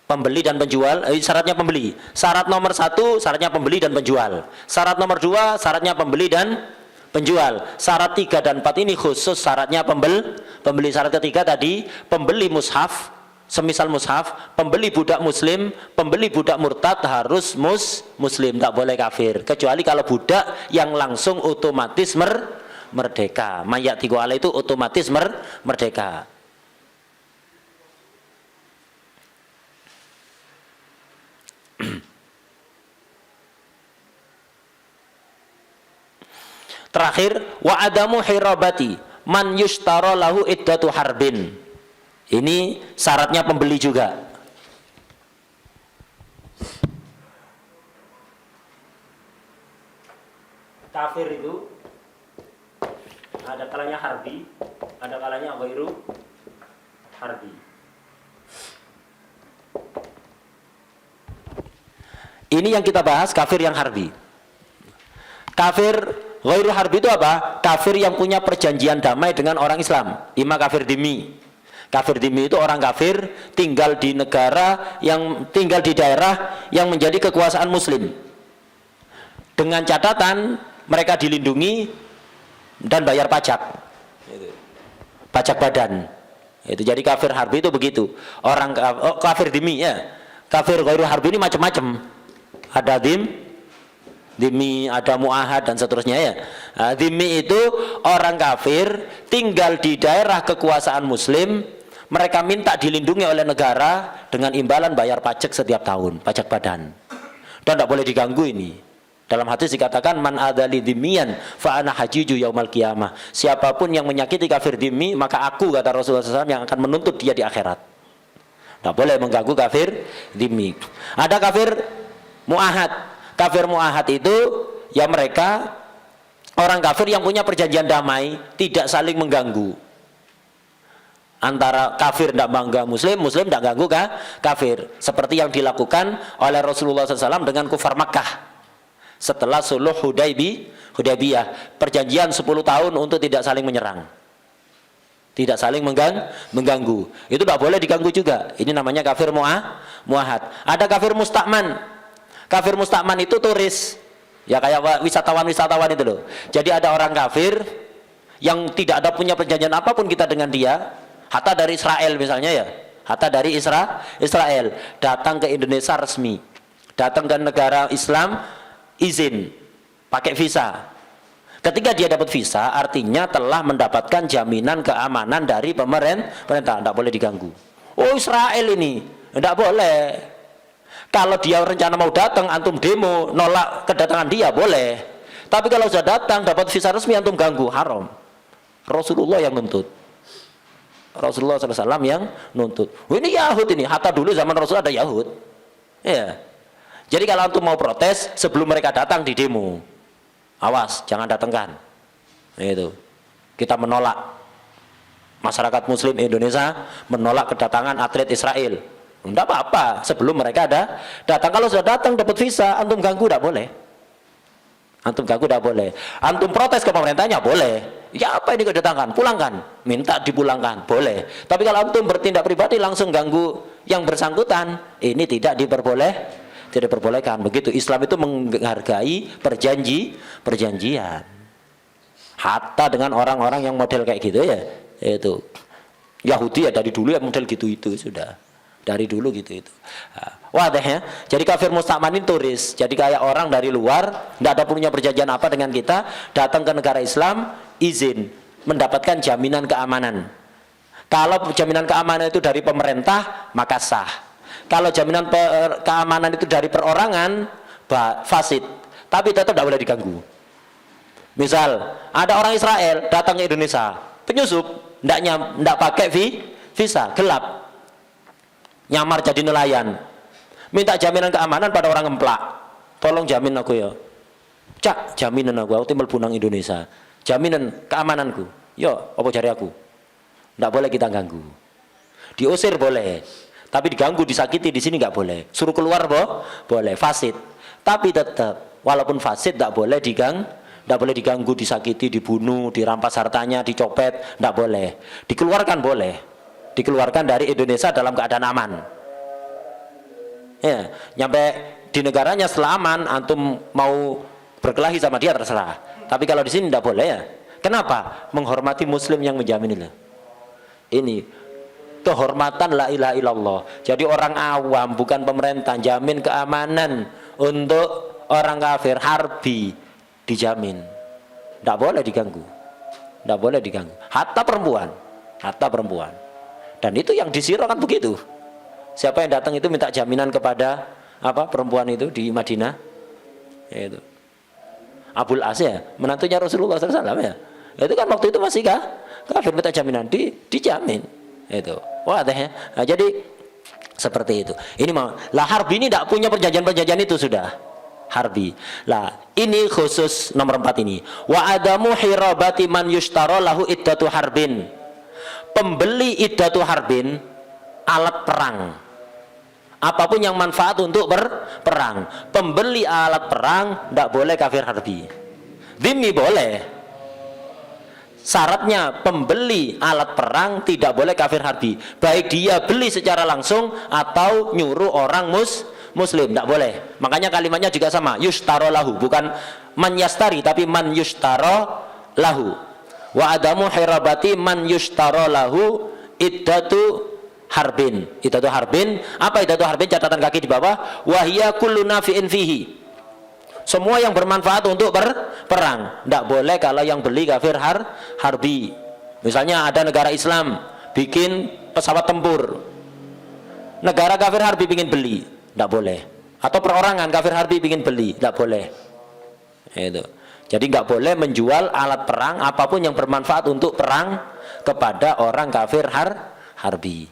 Speaker 1: pembeli dan penjual. Syaratnya pembeli. Syarat nomor 1, syaratnya pembeli dan penjual. Syarat nomor 2, syaratnya pembeli dan penjual. Syarat 3 dan 4 ini khusus syaratnya pembeli. Syarat ketiga tadi, pembeli mushaf, semisal mushaf, pembeli budak muslim, pembeli budak murtad harus muslim, tak boleh kafir. Kecuali kalau budak yang langsung otomatis merdeka. Mayat tigo ala itu otomatis merdeka. Terakhir, wa adamu hirabati man yushtara lahu iddatu harbin. Ini syaratnya pembeli juga. Kafir itu ada kalanya harbi, ada kalanya ghairu harbi. Ini yang kita bahas kafir yang harbi. Kafir ghairu harbi itu apa? Kafir yang punya perjanjian damai dengan orang Islam. Ima kafir dhimmi. Kafir dhimmi itu orang kafir tinggal di negara yang tinggal di daerah yang menjadi kekuasaan muslim. Dengan catatan mereka dilindungi dan bayar pajak. Pajak badan. Itu jadi kafir harbi itu begitu. Orang kafir dhimmi ya. Kafir ghairu harbi ini macam-macam. Ada dhimmi, ada muahad dan seterusnya ya. Dhimmi itu orang kafir tinggal di daerah kekuasaan muslim, mereka minta dilindungi oleh negara dengan imbalan bayar pajak setiap tahun, pajak badan. Dan tidak boleh diganggu ini. Dalam hadis dikatakan man adali dhimmiyan fa ana hajiju yaumal qiyamah. Siapapun yang menyakiti kafir dhimmi, maka aku, kata Rasulullah SAW, yang akan menuntut dia di akhirat. Tidak boleh mengganggu kafir dhimmi. Ada kafir muahad. Kafir muahad itu ya mereka orang kafir yang punya perjanjian damai, tidak saling mengganggu. Antara kafir tidak mengganggu muslim, muslim tidak mengganggu kafir. Seperti yang dilakukan oleh Rasulullah SAW dengan kufar Makkah setelah sulh Hudaybiyah, perjanjian 10 tahun untuk tidak saling menyerang, tidak saling mengganggu. Itu tidak boleh diganggu juga. Ini namanya kafir muahad. Ada kafir mustakman. Kafir mustakman itu turis, ya kayak wisatawan itu loh. Jadi ada orang kafir yang tidak ada punya perjanjian apapun kita dengan dia, hatta dari Israel misalnya ya, hatta dari Israel datang ke Indonesia resmi, datang ke negara Islam izin, pakai visa. Ketika dia dapat visa, artinya telah mendapatkan jaminan keamanan dari pemerintah, tidak boleh diganggu. Oh Israel ini, tidak boleh. Kalau dia rencana mau datang, antum demo, nolak kedatangan dia, boleh. Tapi kalau sudah datang, dapat visa resmi, antum ganggu, haram. Rasulullah yang nuntut. Rasulullah SAW yang nuntut. Oh, ini Yahud ini, hatta dulu zaman Rasul ada Yahud. Ya. Jadi kalau antum mau protes, sebelum mereka datang di demo, awas, jangan datangkan. Itu. Kita menolak. Masyarakat Muslim Indonesia menolak kedatangan atlet Israel. Tidak apa-apa, sebelum mereka ada datang. Kalau sudah datang dapat visa, antum ganggu tidak boleh. Antum ganggu tidak boleh. Antum protes ke pemerintahnya boleh. Ya apa ini kedatangan? Pulangkan. Minta dipulangkan, boleh. Tapi kalau antum bertindak pribadi langsung ganggu yang bersangkutan, ini tidak diperbolehkan. Begitu Islam itu menghargai perjanjian. Hatta dengan orang-orang yang model kayak gitu ya, itu Yahudi ya dari dulu ya model gitu itu sudah. Dari dulu gitu itu. Wadah ya. Jadi kafir mustakman ini turis. Jadi kayak orang dari luar, tidak ada punya perjanjian apa dengan kita, datang ke negara Islam, izin, mendapatkan jaminan keamanan. Kalau jaminan keamanan itu dari pemerintah, maka sah. Kalau jaminan keamanan itu dari perorangan, fasid. Tapi tetap tidak boleh diganggu. Misal, ada orang Israel datang ke Indonesia, penyusup, tidak pakai visa, gelap. Nyamar jadi nelayan, minta jaminan keamanan pada orang ngemplak, tolong jamin aku ya, cak jaminan aku timbul punang Indonesia, jaminan keamananku, yo apa cari aku, tidak boleh kita ganggu, diusir boleh, tapi diganggu disakiti di sini nggak boleh, suruh keluar boleh, fasid, tapi tetap walaupun fasid tidak boleh diganggu, disakiti, dibunuh, dirampas hartanya, dicopet, tidak boleh, dikeluarkan boleh. Dikeluarkan dari Indonesia dalam keadaan aman. Ya, nyampe di negaranya setelah aman, antum mau berkelahi sama dia terserah. Tapi kalau di sini tidak boleh ya. Kenapa? Menghormati Muslim yang menjamin itu. Ini kehormatan la ilaha illallah. Jadi orang awam bukan pemerintah jamin keamanan untuk orang kafir harbi dijamin. Tidak boleh diganggu. Tidak boleh diganggu. Hatta perempuan. Dan itu yang disiro kan begitu. Siapa yang datang itu minta jaminan kepada perempuan itu di Madinah. Ya itu. Abul As ya, menantunya Rasulullah SAW ya. Itu kan waktu itu masih kafir, minta jaminan dijamin. Itu. Wah, ya. Nah, jadi seperti itu. Ini mau lah Harbi ini tidak punya perjanjian itu sudah. Harbi. Lah, ini khusus nomor 4 ini. Wa adamu hirabati man yushtara lahu iddatu harbin. Pembeli iddatu harbin alat perang. Apapun yang manfaat untuk berperang. Pembeli alat perang tidak boleh kafir harbi. Dhimmi boleh. Syaratnya pembeli alat perang tidak boleh kafir harbi, baik dia beli secara langsung atau nyuruh orang muslim, tidak boleh. Makanya kalimatnya juga sama, yushtaro lahu, bukan man yastari tapi man yushtaro lahu. Wa adamu hirabati man yushtaro lahu iddatu harbin. Iddatu harbin, apa iddatu harbin? Catatan kaki di bawah, wahia kullu nafi'in fihi, semua yang bermanfaat untuk berperang. Tidak boleh kalau yang beli kafir harbi. Misalnya ada negara Islam bikin pesawat tempur, negara kafir harbi ingin beli, tidak boleh. Atau perorangan kafir harbi ingin beli, tidak boleh. Itu. Jadi nggak boleh menjual alat perang apapun yang bermanfaat untuk perang kepada orang kafir harbi.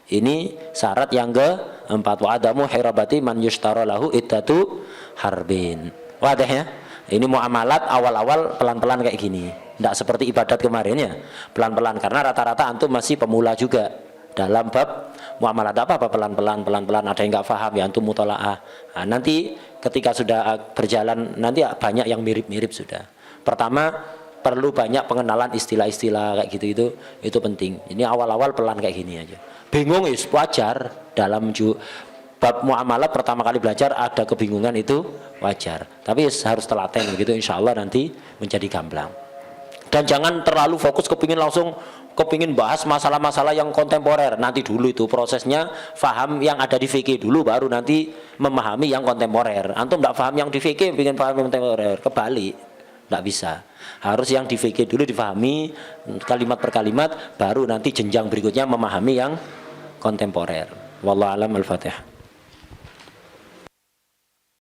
Speaker 1: Ini syarat yang keempat. Wa adamu hirabati man yushtara lahu iddatu harbin. Wadah ya. Ini muamalat awal-awal pelan-pelan kayak gini. Tidak seperti ibadat kemarin ya. Pelan-pelan karena rata-rata antum masih pemula juga dalam bab muamalat. Apa pelan-pelan ada yang nggak paham ya antum mutolaah. Nah, nanti ketika sudah berjalan nanti banyak yang mirip-mirip sudah. Pertama perlu banyak pengenalan istilah-istilah kayak gitu itu penting. Ini awal-awal pelan kayak gini aja. Bingung is wajar dalam bab muamalat pertama kali belajar ada kebingungan itu wajar. Tapi harus telaten begitu insya Allah nanti menjadi gamblang. Dan jangan terlalu fokus kepingin bahas masalah-masalah yang kontemporer. Nanti dulu itu prosesnya faham yang ada di fikih dulu baru nanti memahami yang kontemporer. Antum tidak paham yang di fikih ingin paham yang kontemporer, kebalik. Tidak bisa. Harus yang di fikih dulu difahami kalimat per kalimat baru nanti jenjang berikutnya memahami yang kontemporer. Wallahu a'lam. Al-Fatihah.